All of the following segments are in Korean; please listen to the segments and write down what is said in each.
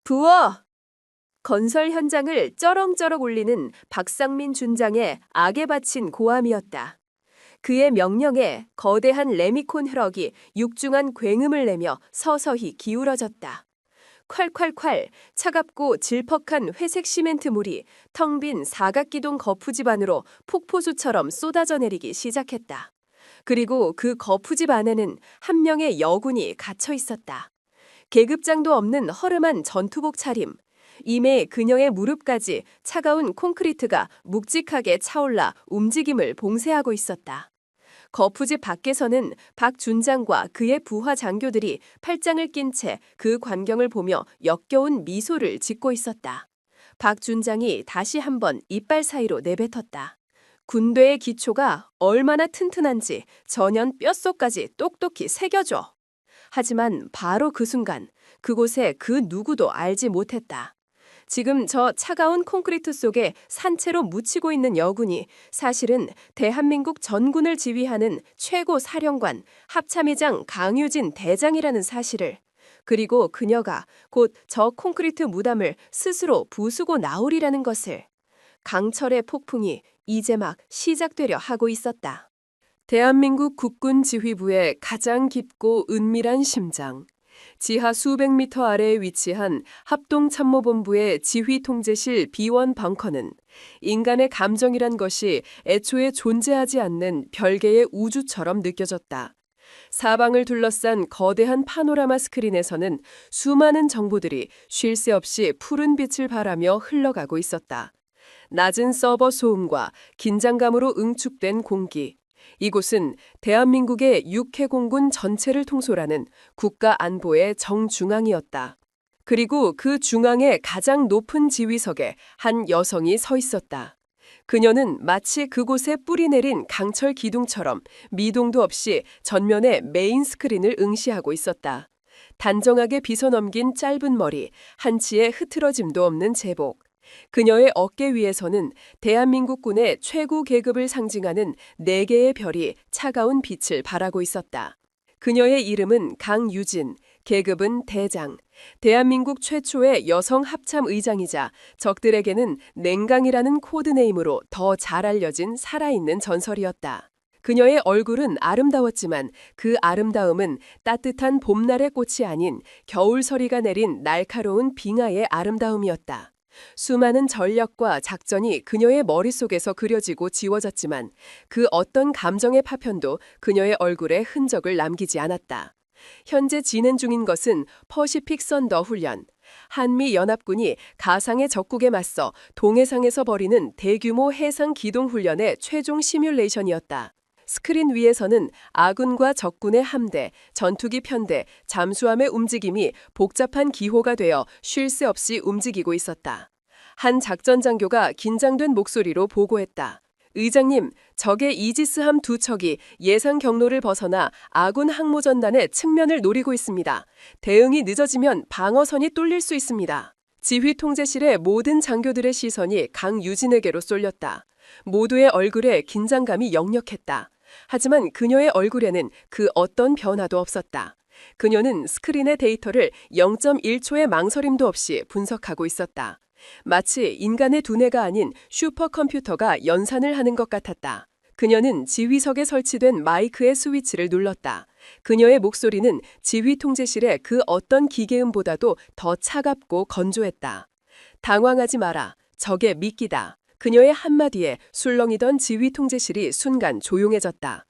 부어! 건설 현장을 쩌렁쩌렁 울리는 박상민 준장의 악에 바친 고함이었다. 그의 명령에 거대한 레미콘 혈억이 육중한 굉음을 내며 서서히 기울어졌다. 콸콸콸 차갑고 질퍽한 회색 시멘트물이 텅 빈 사각기둥 거푸집 안으로 폭포수처럼 쏟아져 내리기 시작했다. 그리고 그 거푸집 안에는 한 명의 여군이 갇혀 있었다. 계급장도 없는 허름한 전투복 차림. 이내 그녀의 무릎까지 차가운 콘크리트가 묵직하게 차올라 움직임을 봉쇄하고 있었다. 거푸집 밖에서는 박 준장과 그의 부하 장교들이 팔짱을 낀 채 그 광경을 보며 역겨운 미소를 짓고 있었다. 박 준장이 다시 한번 이빨 사이로 내뱉었다. 군대의 기초가 얼마나 튼튼한지 전연 뼛속까지 똑똑히 새겨줘. 하지만 바로 그 순간 그곳에 그 누구도 알지 못했다. 지금 저 차가운 콘크리트 속에 산채로 묻히고 있는 여군이 사실은 대한민국 전군을 지휘하는 최고 사령관 합참의장 강유진 대장이라는 사실을, 그리고 그녀가 곧 저 콘크리트 무담을 스스로 부수고 나오리라는 것을. 강철의 폭풍이 이제 막 시작되려 하고 있었다. 대한민국 국군 지휘부의 가장 깊고 은밀한 심장. 지하 수백 미터 아래에 위치한 합동참모본부의 지휘통제실 B1 벙커는 인간의 감정이란 것이 애초에 존재하지 않는 별개의 우주처럼 느껴졌다. 사방을 둘러싼 거대한 파노라마 스크린에서는 수많은 정보들이 쉴 새 없이 푸른 빛을 발하며 흘러가고 있었다. 낮은 서버 소음과 긴장감으로 응축된 공기. 이곳은 대한민국의 육해공군 전체를 통솔하는 국가 안보의 정중앙이었다. 그리고 그 중앙의 가장 높은 지휘석에 한 여성이 서 있었다. 그녀는 마치 그곳에 뿌리 내린 강철 기둥처럼 미동도 없이 전면에 메인 스크린을 응시하고 있었다. 단정하게 빗어넘긴 짧은 머리, 한치의 흐트러짐도 없는 제복. 그녀의 어깨 위에서는 대한민국군의 최고 계급을 상징하는 4개의 별이 차가운 빛을 발하고 있었다. 그녀의 이름은 강유진, 계급은 대장, 대한민국 최초의 여성 합참 의장이자 적들에게는 냉강이라는 코드네임으로 더 잘 알려진 살아있는 전설이었다. 그녀의 얼굴은 아름다웠지만 그 아름다움은 따뜻한 봄날의 꽃이 아닌 겨울서리가 내린 날카로운 빙하의 아름다움이었다. 수많은 전략과 작전이 그녀의 머릿속에서 그려지고 지워졌지만 그 어떤 감정의 파편도 그녀의 얼굴에 흔적을 남기지 않았다. 현재 진행 중인 것은 퍼시픽 선더 훈련. 한미 연합군이 가상의 적국에 맞서 동해상에서 벌이는 대규모 해상 기동 훈련의 최종 시뮬레이션이었다. 스크린 위에서는 아군과 적군의 함대, 전투기 편대, 잠수함의 움직임이 복잡한 기호가 되어 쉴 새 없이 움직이고 있었다. 한 작전 장교가 긴장된 목소리로 보고했다. 의장님, 적의 이지스함 2척이 예상 경로를 벗어나 아군 항모전단의 측면을 노리고 있습니다. 대응이 늦어지면 방어선이 뚫릴 수 있습니다. 지휘 통제실의 모든 장교들의 시선이 강유진에게로 쏠렸다. 모두의 얼굴에 긴장감이 역력했다. 하지만 그녀의 얼굴에는 그 어떤 변화도 없었다. 그녀는 스크린의 데이터를 0.1초의 망설임도 없이 분석하고 있었다. 마치 인간의 두뇌가 아닌 슈퍼컴퓨터가 연산을 하는 것 같았다. 그녀는 지휘석에 설치된 마이크의 스위치를 눌렀다. 그녀의 목소리는 지휘 통제실의 그 어떤 기계음보다도 더 차갑고 건조했다. 당황하지 마라. 적의 미끼다. 그녀의 한마디에 술렁이던 지휘 통제실이 순간 조용해졌다.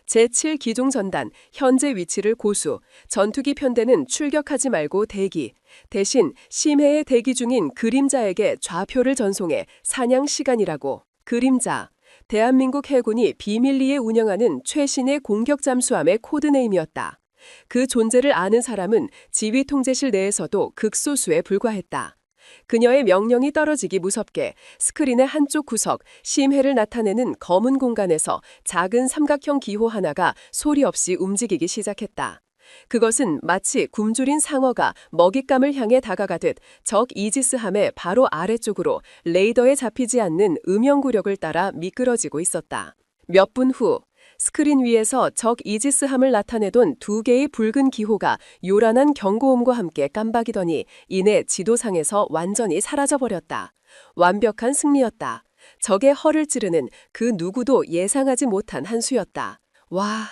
제7기종전단, 현재 위치를 고수, 전투기 편대는 출격하지 말고 대기. 대신 심해에 대기 중인 그림자에게 좌표를 전송해 사냥 시간이라고. 그림자, 대한민국 해군이 비밀리에 운영하는 최신의 공격 잠수함의 코드네임이었다. 그 존재를 아는 사람은 지휘 통제실 내에서도 극소수에 불과했다. 그녀의 명령이 떨어지기 무섭게 스크린의 한쪽 구석, 심해를 나타내는 검은 공간에서 작은 삼각형 기호 하나가 소리 없이 움직이기 시작했다. 그것은 마치 굶주린 상어가 먹잇감을 향해 다가가듯 적 이지스함의 바로 아래쪽으로 레이더에 잡히지 않는 음영 구력을 따라 미끄러지고 있었다. 몇 분 후 스크린 위에서 적 이지스함을 나타내던 두 개의 붉은 기호가 요란한 경고음과 함께 깜박이더니 이내 지도상에서 완전히 사라져버렸다. 완벽한 승리였다. 적의 허를 찌르는 그 누구도 예상하지 못한 한 수였다. 와,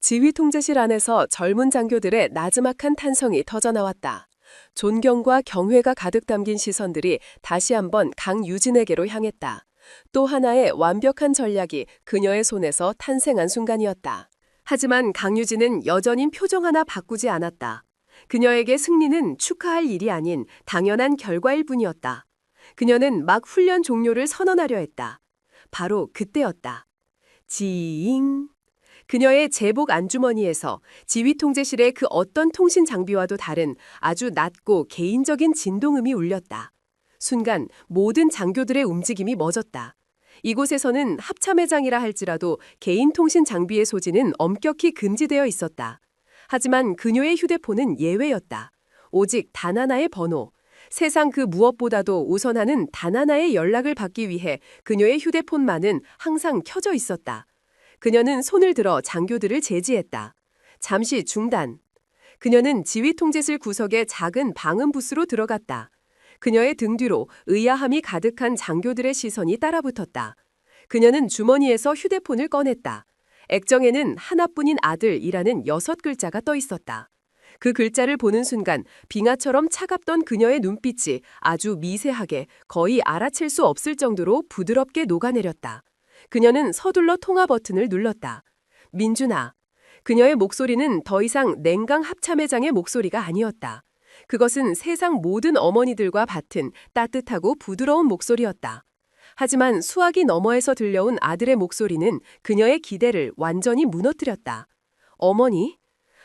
지휘 통제실 안에서 젊은 장교들의 나지막한 탄성이 터져나왔다. 존경과 경회가 가득 담긴 시선들이 다시 한번 강유진에게로 향했다. 또 하나의 완벽한 전략이 그녀의 손에서 탄생한 순간이었다. 하지만 강유진은 여전히 표정 하나 바꾸지 않았다. 그녀에게 승리는 축하할 일이 아닌 당연한 결과일 뿐이었다. 그녀는 막 훈련 종료를 선언하려 했다. 바로 그때였다. 지잉. 그녀의 제복 안주머니에서 지휘통제실의 그 어떤 통신 장비와도 다른 아주 낮고 개인적인 진동음이 울렸다. 순간 모든 장교들의 움직임이 멎었다. 이곳에서는 합참회장이라 할지라도 개인 통신 장비의 소지는 엄격히 금지되어 있었다. 하지만 그녀의 휴대폰은 예외였다. 오직 단 하나의 번호. 세상 그 무엇보다도 우선하는 단 하나의 연락을 받기 위해 그녀의 휴대폰만은 항상 켜져 있었다. 그녀는 손을 들어 장교들을 제지했다. 잠시 중단. 그녀는 지휘통제실 구석의 작은 방음 부스로 들어갔다. 그녀의 등 뒤로 의아함이 가득한 장교들의 시선이 따라붙었다. 그녀는 주머니에서 휴대폰을 꺼냈다. 액정에는 하나뿐인 아들이라는 6글자가 떠 있었다. 그 글자를 보는 순간 빙하처럼 차갑던 그녀의 눈빛이 아주 미세하게 거의 알아챌 수 없을 정도로 부드럽게 녹아내렸다. 그녀는 서둘러 통화 버튼을 눌렀다. 민준아. 그녀의 목소리는 더 이상 냉강 합참회장의 목소리가 아니었다. 그것은 세상 모든 어머니들과 같은 따뜻하고 부드러운 목소리였다. 하지만 수화기 너머에서 들려온 아들의 목소리는 그녀의 기대를 완전히 무너뜨렸다. 어머니?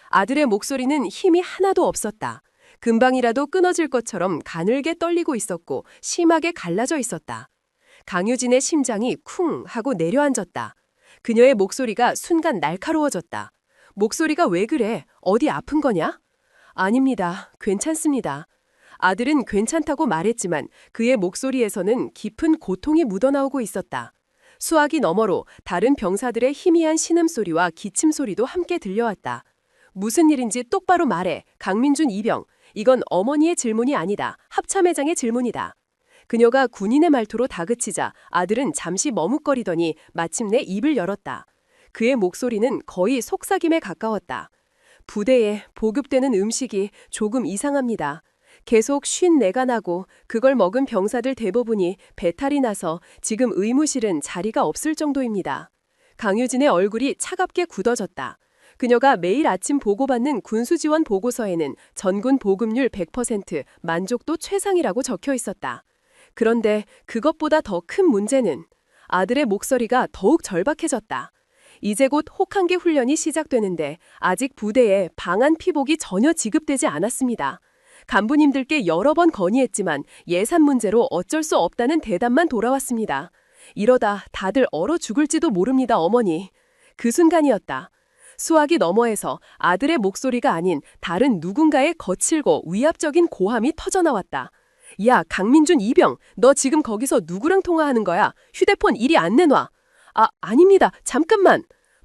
아들의 목소리는 힘이 하나도 없었다. 금방이라도 끊어질 것처럼 가늘게 떨리고 있었고 심하게 갈라져 있었다. 강유진의 심장이 쿵 하고 내려앉았다. 그녀의 목소리가 순간 날카로워졌다. 목소리가 왜 그래? 어디 아픈 거냐? 아닙니다. 괜찮습니다. 아들은 괜찮다고 말했지만 그의 목소리에서는 깊은 고통이 묻어나오고 있었다. 수화기 너머로 다른 병사들의 희미한 신음소리와 기침소리도 함께 들려왔다. 무슨 일인지 똑바로 말해. 강민준 이병. 이건 어머니의 질문이 아니다. 합참회장의 질문이다. 그녀가 군인의 말투로 다그치자 아들은 잠시 머뭇거리더니 마침내 입을 열었다. 그의 목소리는 거의 속삭임에 가까웠다. 부대에 보급되는 음식이 조금 이상합니다. 계속 쉰내가 나고 그걸 먹은 병사들 대부분이 배탈이 나서 지금 의무실은 자리가 없을 정도입니다. 강유진의 얼굴이 차갑게 굳어졌다. 그녀가 매일 아침 보고받는 군수지원 보고서에는 전군 보급률 100%, 만족도 최상이라고 적혀 있었다. 그런데 그것보다 더 큰 문제는 아들의 목소리가 더욱 절박해졌다. 이제 곧 혹한기 훈련이 시작되는데 아직 부대에 방한 피복이 전혀 지급되지 않았습니다. 간부님들께 여러 번 건의했지만 예산 문제로 어쩔 수 없다는 대답만 돌아왔습니다. 이러다 다들 얼어 죽을지도 모릅니다, 어머니. 그 순간이었다. 수화기 너머에서 아들의 목소리가 아닌 다른 누군가의 거칠고 위압적인 고함이 터져나왔다. 야, 강민준 이병, 너 지금 거기서 누구랑 통화하는 거야? 휴대폰 이리 안 내놔. 아닙니다. 잠깐만.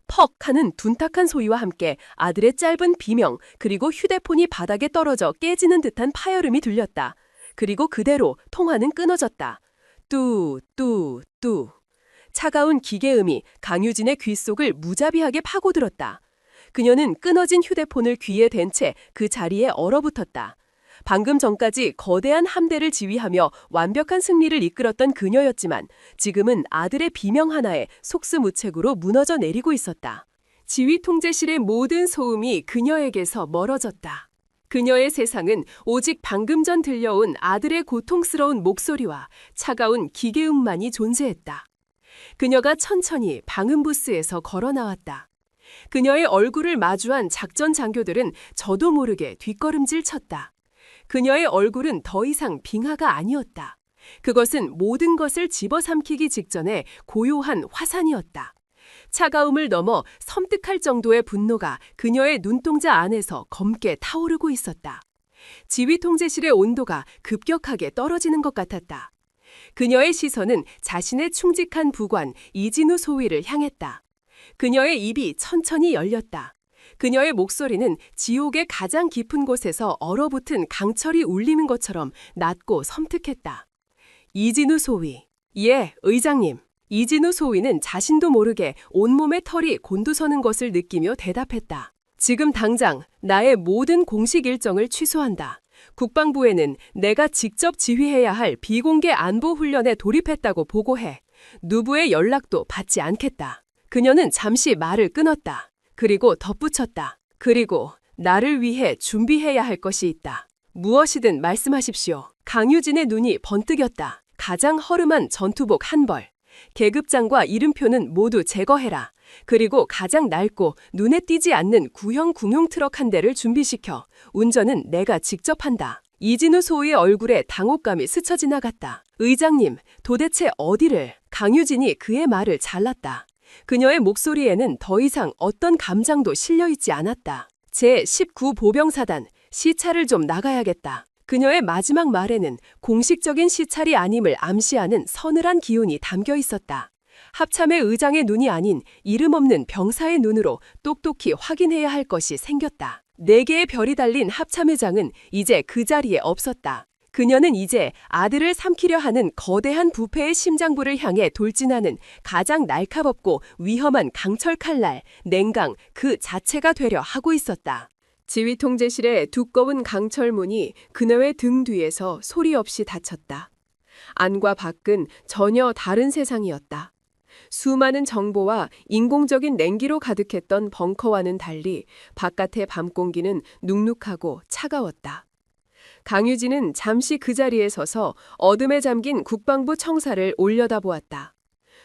퍽 하는 둔탁한 소리와 함께 아들의 짧은 비명 그리고 휴대폰이 바닥에 떨어져 깨지는 듯한 파열음이 들렸다. 그리고 그대로 통화는 끊어졌다. 뚜. 차가운 기계음이 강유진의 귓속을 무자비하게 파고들었다. 그녀는 끊어진 휴대폰을 귀에 댄 채 그 자리에 얼어붙었다. 방금 전까지 거대한 함대를 지휘하며 완벽한 승리를 이끌었던 그녀였지만 지금은 아들의 비명 하나에 속수무책으로 무너져 내리고 있었다. 지휘 통제실의 모든 소음이 그녀에게서 멀어졌다. 그녀의 세상은 오직 방금 전 들려온 아들의 고통스러운 목소리와 차가운 기계음만이 존재했다. 그녀가 천천히 방음부스에서 걸어 나왔다. 그녀의 얼굴을 마주한 작전 장교들은 저도 모르게 뒷걸음질 쳤다. 그녀의 얼굴은 더 이상 빙하가 아니었다. 그것은 모든 것을 집어삼키기 직전에 고요한 화산이었다. 차가움을 넘어 섬뜩할 정도의 분노가 그녀의 눈동자 안에서 검게 타오르고 있었다. 지휘 통제실의 온도가 급격하게 떨어지는 것 같았다. 그녀의 시선은 자신의 충직한 부관 이진우 소위를 향했다. 그녀의 입이 천천히 열렸다. 그녀의 목소리는 지옥의 가장 깊은 곳에서 얼어붙은 강철이 울리는 것처럼 낮고 섬뜩했다. 이진우 소위. 예, 의장님. 이진우 소위는 자신도 모르게 온몸에 털이 곤두서는 것을 느끼며 대답했다. 지금 당장 나의 모든 공식 일정을 취소한다. 국방부에는 내가 직접 지휘해야 할 비공개 안보 훈련에 돌입했다고 보고해. 누구의 연락도 받지 않겠다. 그녀는 잠시 말을 끊었다. 그리고 덧붙였다. 그리고 나를 위해 준비해야 할 것이 있다. 무엇이든 말씀하십시오. 강유진의 눈이 번뜩였다. 가장 허름한 전투복 한 벌. 계급장과 이름표는 모두 제거해라. 그리고 가장 낡고 눈에 띄지 않는 구형 군용 트럭 한 대를 준비시켜. 운전은 내가 직접 한다. 이진우 소위의 얼굴에 당혹감이 스쳐 지나갔다. 의장님, 도대체 어디를? 강유진이 그의 말을 잘랐다. 그녀의 목소리에는 더 이상 어떤 감정도 실려있지 않았다. 제19보병사단, 시찰을 좀 나가야겠다. 그녀의 마지막 말에는 공식적인 시찰이 아님을 암시하는 서늘한 기운이 담겨 있었다. 합참의 의장의 눈이 아닌 이름 없는 병사의 눈으로 똑똑히 확인해야 할 것이 생겼다. 4개의 별이 달린 합참의장은 이제 그 자리에 없었다. 그녀는 이제 아들을 삼키려 하는 거대한 부패의 심장부를 향해 돌진하는 가장 날카롭고 위험한 강철 칼날, 냉강 그 자체가 되려 하고 있었다. 지휘통제실의 두꺼운 강철문이 그녀의 등 뒤에서 소리 없이 닫혔다. 안과 밖은 전혀 다른 세상이었다. 수많은 정보와 인공적인 냉기로 가득했던 벙커와는 달리 바깥의 밤 공기는 눅눅하고 차가웠다. 강유진은 잠시 그 자리에 서서 어둠에 잠긴 국방부 청사를 올려다보았다.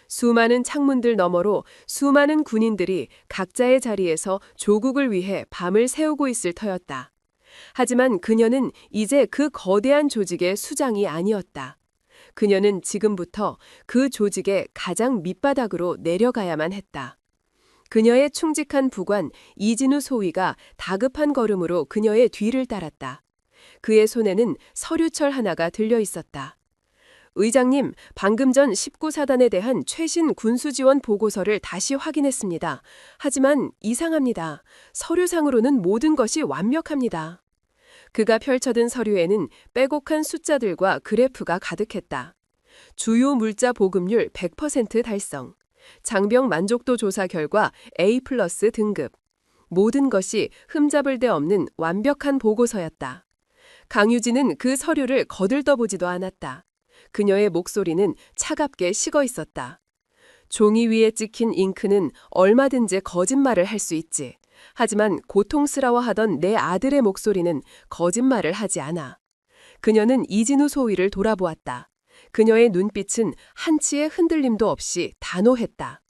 수많은 창문들 너머로 수많은 군인들이 각자의 자리에서 조국을 위해 밤을 새우고 있을 터였다. 하지만 그녀는 이제 그 거대한 조직의 수장이 아니었다. 그녀는 지금부터 그 조직의 가장 밑바닥으로 내려가야만 했다. 그녀의 충직한 부관 이진우 소위가 다급한 걸음으로 그녀의 뒤를 따랐다. 그의 손에는 서류철 하나가 들려 있었다. 의장님, 방금 전 19사단에 대한 최신 군수지원 보고서를 다시 확인했습니다. 하지만 이상합니다. 서류상으로는 모든 것이 완벽합니다. 그가 펼쳐든 서류에는 빼곡한 숫자들과 그래프가 가득했다. 주요 물자 보급률 100% 달성. 장병 만족도 조사 결과 A+ 등급. 모든 것이 흠잡을 데 없는 완벽한 보고서였다. 강유진은 그 서류를 거들떠보지도 않았다. 그녀의 목소리는 차갑게 식어 있었다. 종이 위에 찍힌 잉크는 얼마든지 거짓말을 할 수 있지. 하지만 고통스러워하던 내 아들의 목소리는 거짓말을 하지 않아. 그녀는 이진우 소위를 돌아보았다. 그녀의 눈빛은 한치의 흔들림도 없이 단호했다.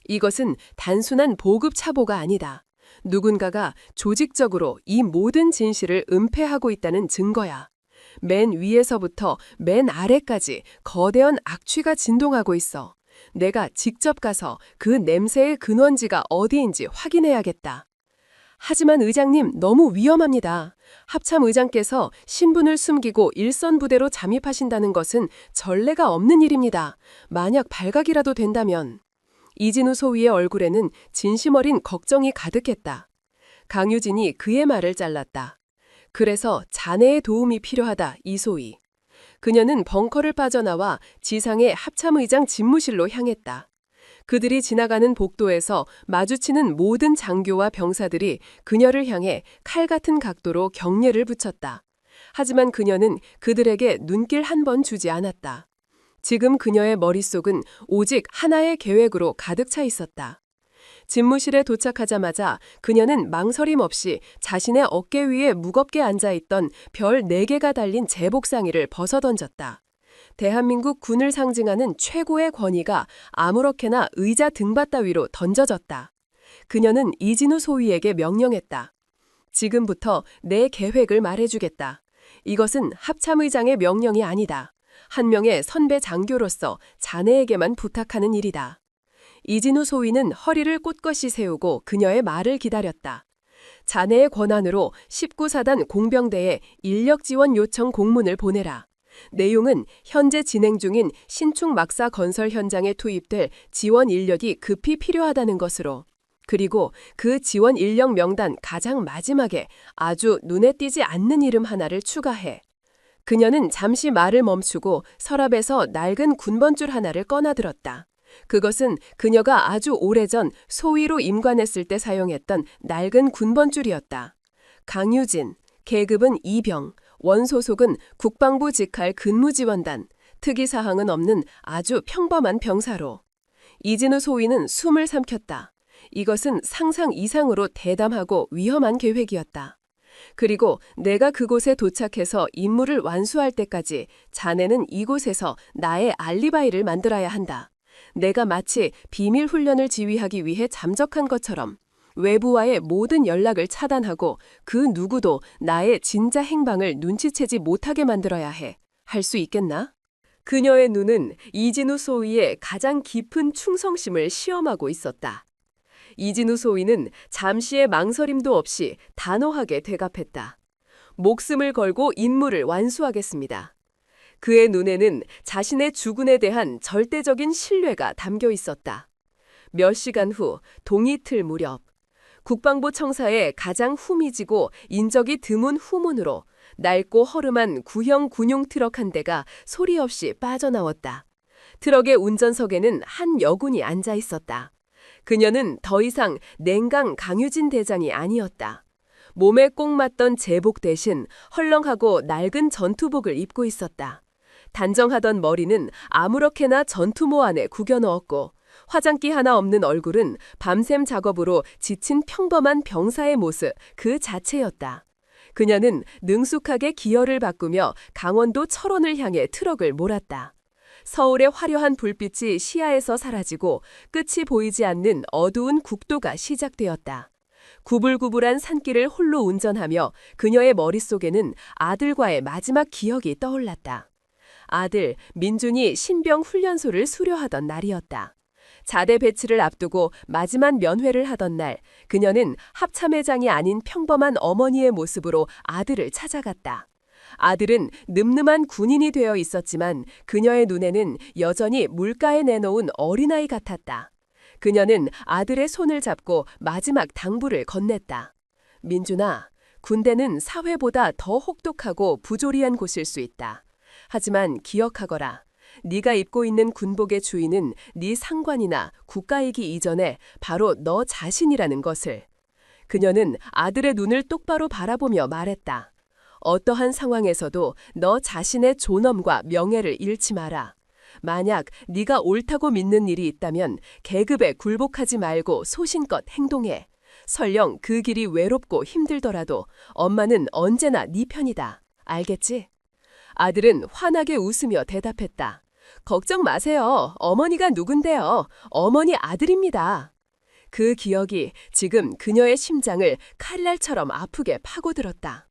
이것은 단순한 보급 차보가 아니다. 누군가가 조직적으로 이 모든 진실을 은폐하고 있다는 증거야. 맨 위에서부터 맨 아래까지 거대한 악취가 진동하고 있어. 내가 직접 가서 그 냄새의 근원지가 어디인지 확인해야겠다. 하지만 의장님, 너무 위험합니다. 합참 의장께서 신분을 숨기고 일선 부대로 잠입하신다는 것은 전례가 없는 일입니다. 만약 발각이라도 된다면. 이진우 소위의 얼굴에는 진심 어린 걱정이 가득했다. 강유진이 그의 말을 잘랐다. 그래서 자네의 도움이 필요하다, 이소위. 그녀는 벙커를 빠져나와 지상의 합참의장 집무실로 향했다. 그들이 지나가는 복도에서 마주치는 모든 장교와 병사들이 그녀를 향해 칼 같은 각도로 경례를 붙였다. 하지만 그녀는 그들에게 눈길 한 번 주지 않았다. 지금 그녀의 머릿속은 오직 하나의 계획으로 가득 차 있었다. 집무실에 도착하자마자 그녀는 망설임 없이 자신의 어깨 위에 무겁게 앉아있던 별 4개가 달린 제복상의를 벗어던졌다. 대한민국 군을 상징하는 최고의 권위가 아무렇게나 의자 등받 따위로 던져졌다. 그녀는 이진우 소위에게 명령했다. 지금부터 내 계획을 말해주겠다. 이것은 합참의장의 명령이 아니다. 한 명의 선배 장교로서 자네에게만 부탁하는 일이다. 이진우 소위는 허리를 꼿꼿이 세우고 그녀의 말을 기다렸다. 자네의 권한으로 19사단 공병대에 인력 지원 요청 공문을 보내라. 내용은 현재 진행 중인 신축 막사 건설 현장에 투입될 지원 인력이 급히 필요하다는 것으로, 그리고 그 지원 인력 명단 가장 마지막에 아주 눈에 띄지 않는 이름 하나를 추가해. 그녀는 잠시 말을 멈추고 서랍에서 낡은 군번줄 하나를 꺼내들었다. 그것은 그녀가 아주 오래전 소위로 임관했을 때 사용했던 낡은 군번줄이었다. 강유진, 계급은 이병, 원소속은 국방부 직할 근무지원단, 특이사항은 없는 아주 평범한 병사로. 이진우 소위는 숨을 삼켰다. 이것은 상상 이상으로 대담하고 위험한 계획이었다. 그리고 내가 그곳에 도착해서 임무를 완수할 때까지 자네는 이곳에서 나의 알리바이를 만들어야 한다. 내가 마치 비밀 훈련을 지휘하기 위해 잠적한 것처럼 외부와의 모든 연락을 차단하고 그 누구도 나의 진짜 행방을 눈치채지 못하게 만들어야 해. 할 수 있겠나? 그녀의 눈은 이진우 소위의 가장 깊은 충성심을 시험하고 있었다. 이진우 소위는 잠시의 망설임도 없이 단호하게 대답했다. 목숨을 걸고 임무를 완수하겠습니다. 그의 눈에는 자신의 주군에 대한 절대적인 신뢰가 담겨 있었다. 몇 시간 후 동이틀 무렵, 국방부 청사의 가장 후미지고 인적이 드문 후문으로 낡고 허름한 구형 군용 트럭 한 대가 소리 없이 빠져나왔다. 트럭의 운전석에는 한 여군이 앉아 있었다. 그녀는 더 이상 냉강 강유진 대장이 아니었다. 몸에 꼭 맞던 제복 대신 헐렁하고 낡은 전투복을 입고 있었다. 단정하던 머리는 아무렇게나 전투모 안에 구겨 넣었고 화장기 하나 없는 얼굴은 밤샘 작업으로 지친 평범한 병사의 모습 그 자체였다. 그녀는 능숙하게 기어를 바꾸며 강원도 철원을 향해 트럭을 몰았다. 서울의 화려한 불빛이 시야에서 사라지고 끝이 보이지 않는 어두운 국도가 시작되었다. 구불구불한 산길을 홀로 운전하며 그녀의 머릿속에는 아들과의 마지막 기억이 떠올랐다. 아들 민준이 신병 훈련소를 수료하던 날이었다. 자대 배치를 앞두고 마지막 면회를 하던 날, 그녀는 합참회장이 아닌 평범한 어머니의 모습으로 아들을 찾아갔다. 아들은 늠름한 군인이 되어 있었지만 그녀의 눈에는 여전히 물가에 내놓은 어린아이 같았다. 그녀는 아들의 손을 잡고 마지막 당부를 건넸다. 민준아, 군대는 사회보다 더 혹독하고 부조리한 곳일 수 있다. 하지만 기억하거라. 네가 입고 있는 군복의 주인은 네 상관이나 국가이기 이전에 바로 너 자신이라는 것을. 그녀는 아들의 눈을 똑바로 바라보며 말했다. 어떠한 상황에서도 너 자신의 존엄과 명예를 잃지 마라. 만약 네가 옳다고 믿는 일이 있다면 계급에 굴복하지 말고 소신껏 행동해. 설령 그 길이 외롭고 힘들더라도 엄마는 언제나 네 편이다. 알겠지? 아들은 환하게 웃으며 대답했다. 걱정 마세요. 어머니가 누군데요? 어머니 아들입니다. 그 기억이 지금 그녀의 심장을 칼날처럼 아프게 파고들었다.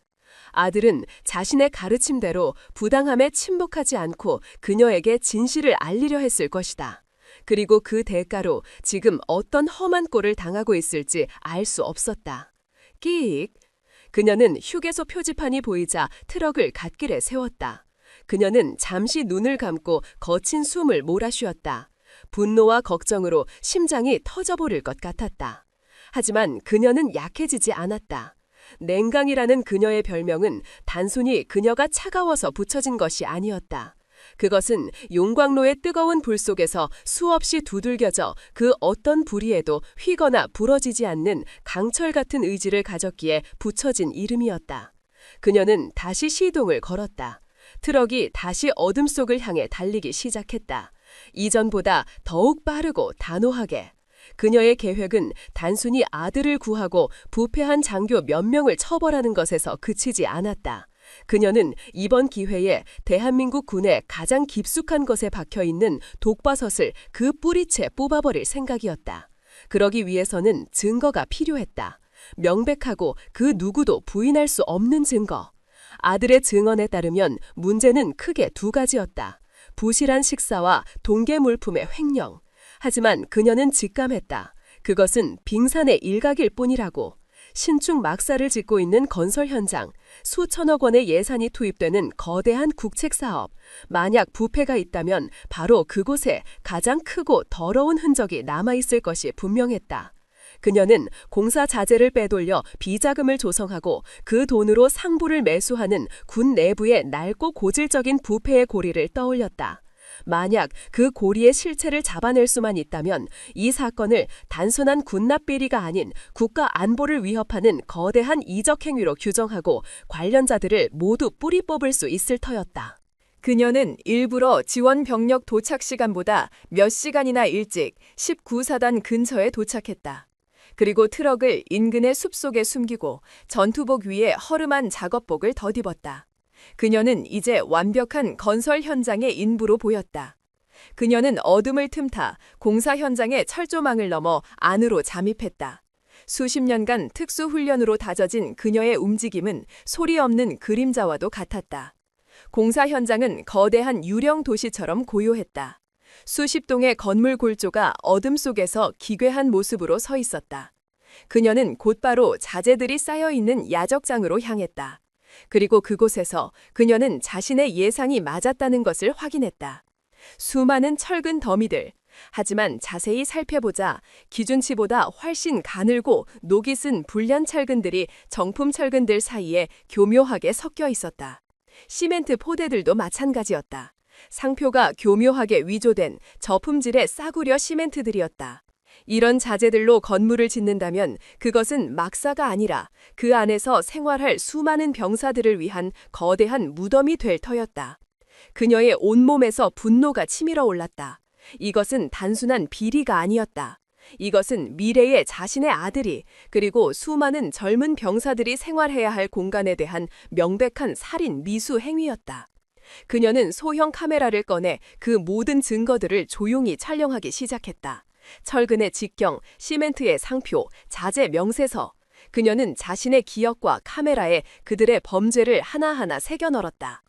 아들은 자신의 가르침대로 부당함에 침묵하지 않고 그녀에게 진실을 알리려 했을 것이다. 그리고 그 대가로 지금 어떤 험한 꼴을 당하고 있을지 알 수 없었다. 끼익! 그녀는 휴게소 표지판이 보이자 트럭을 갓길에 세웠다. 그녀는 잠시 눈을 감고 거친 숨을 몰아쉬었다. 분노와 걱정으로 심장이 터져버릴 것 같았다. 하지만 그녀는 약해지지 않았다. 냉강이라는 그녀의 별명은 단순히 그녀가 차가워서 붙여진 것이 아니었다. 그것은 용광로의 뜨거운 불 속에서 수없이 두들겨져 그 어떤 불의에도 휘거나 부러지지 않는 강철 같은 의지를 가졌기에 붙여진 이름이었다. 그녀는 다시 시동을 걸었다. 트럭이 다시 어둠 속을 향해 달리기 시작했다. 이전보다 더욱 빠르고 단호하게. 그녀의 계획은 단순히 아들을 구하고 부패한 장교 몇 명을 처벌하는 것에서 그치지 않았다. 그녀는 이번 기회에 대한민국 군의 가장 깊숙한 것에 박혀있는 독버섯을 그 뿌리채 뽑아버릴 생각이었다. 그러기 위해서는 증거가 필요했다. 명백하고 그 누구도 부인할 수 없는 증거. 아들의 증언에 따르면 문제는 크게 두 가지였다. 부실한 식사와 동계 물품의 횡령. 하지만 그녀는 직감했다. 그것은 빙산의 일각일 뿐이라고. 신축 막사를 짓고 있는 건설 현장, 수천억 원의 예산이 투입되는 거대한 국책 사업. 만약 부패가 있다면 바로 그곳에 가장 크고 더러운 흔적이 남아있을 것이 분명했다. 그녀는 공사 자재를 빼돌려 비자금을 조성하고 그 돈으로 상부를 매수하는 군 내부의 낡고 고질적인 부패의 고리를 떠올렸다. 만약 그 고리의 실체를 잡아낼 수만 있다면 이 사건을 단순한 군납 비리가 아닌 국가 안보를 위협하는 거대한 이적 행위로 규정하고 관련자들을 모두 뿌리 뽑을 수 있을 터였다. 그녀는 일부러 지원 병력 도착 시간보다 몇 시간이나 일찍 19사단 근처에 도착했다. 그리고 트럭을 인근의 숲속에 숨기고 전투복 위에 허름한 작업복을 덧입었다. 그녀는 이제 완벽한 건설 현장의 인부로 보였다. 그녀는 어둠을 틈타 공사 현장의 철조망을 넘어 안으로 잠입했다. 수십 년간 특수훈련으로 다져진 그녀의 움직임은 소리 없는 그림자와도 같았다. 공사 현장은 거대한 유령 도시처럼 고요했다. 수십 동의 건물 골조가 어둠 속에서 기괴한 모습으로 서 있었다. 그녀는 곧바로 자재들이 쌓여있는 야적장으로 향했다. 그리고 그곳에서 그녀는 자신의 예상이 맞았다는 것을 확인했다. 수많은 철근 더미들. 하지만 자세히 살펴보자 기준치보다 훨씬 가늘고 녹이 쓴 불량 철근들이 정품 철근들 사이에 교묘하게 섞여 있었다. 시멘트 포대들도 마찬가지였다. 상표가 교묘하게 위조된 저품질의 싸구려 시멘트들이었다. 이런 자재들로 건물을 짓는다면 그것은 막사가 아니라 그 안에서 생활할 수많은 병사들을 위한 거대한 무덤이 될 터였다. 그녀의 온몸에서 분노가 치밀어 올랐다. 이것은 단순한 비리가 아니었다. 이것은 미래의 자신의 아들이 그리고 수많은 젊은 병사들이 생활해야 할 공간에 대한 명백한 살인 미수 행위였다. 그녀는 소형 카메라를 꺼내 그 모든 증거들을 조용히 촬영하기 시작했다. 철근의 직경, 시멘트의 상표, 자재 명세서. 그녀는 자신의 기억과 카메라에 그들의 범죄를 하나하나 새겨 넣었다.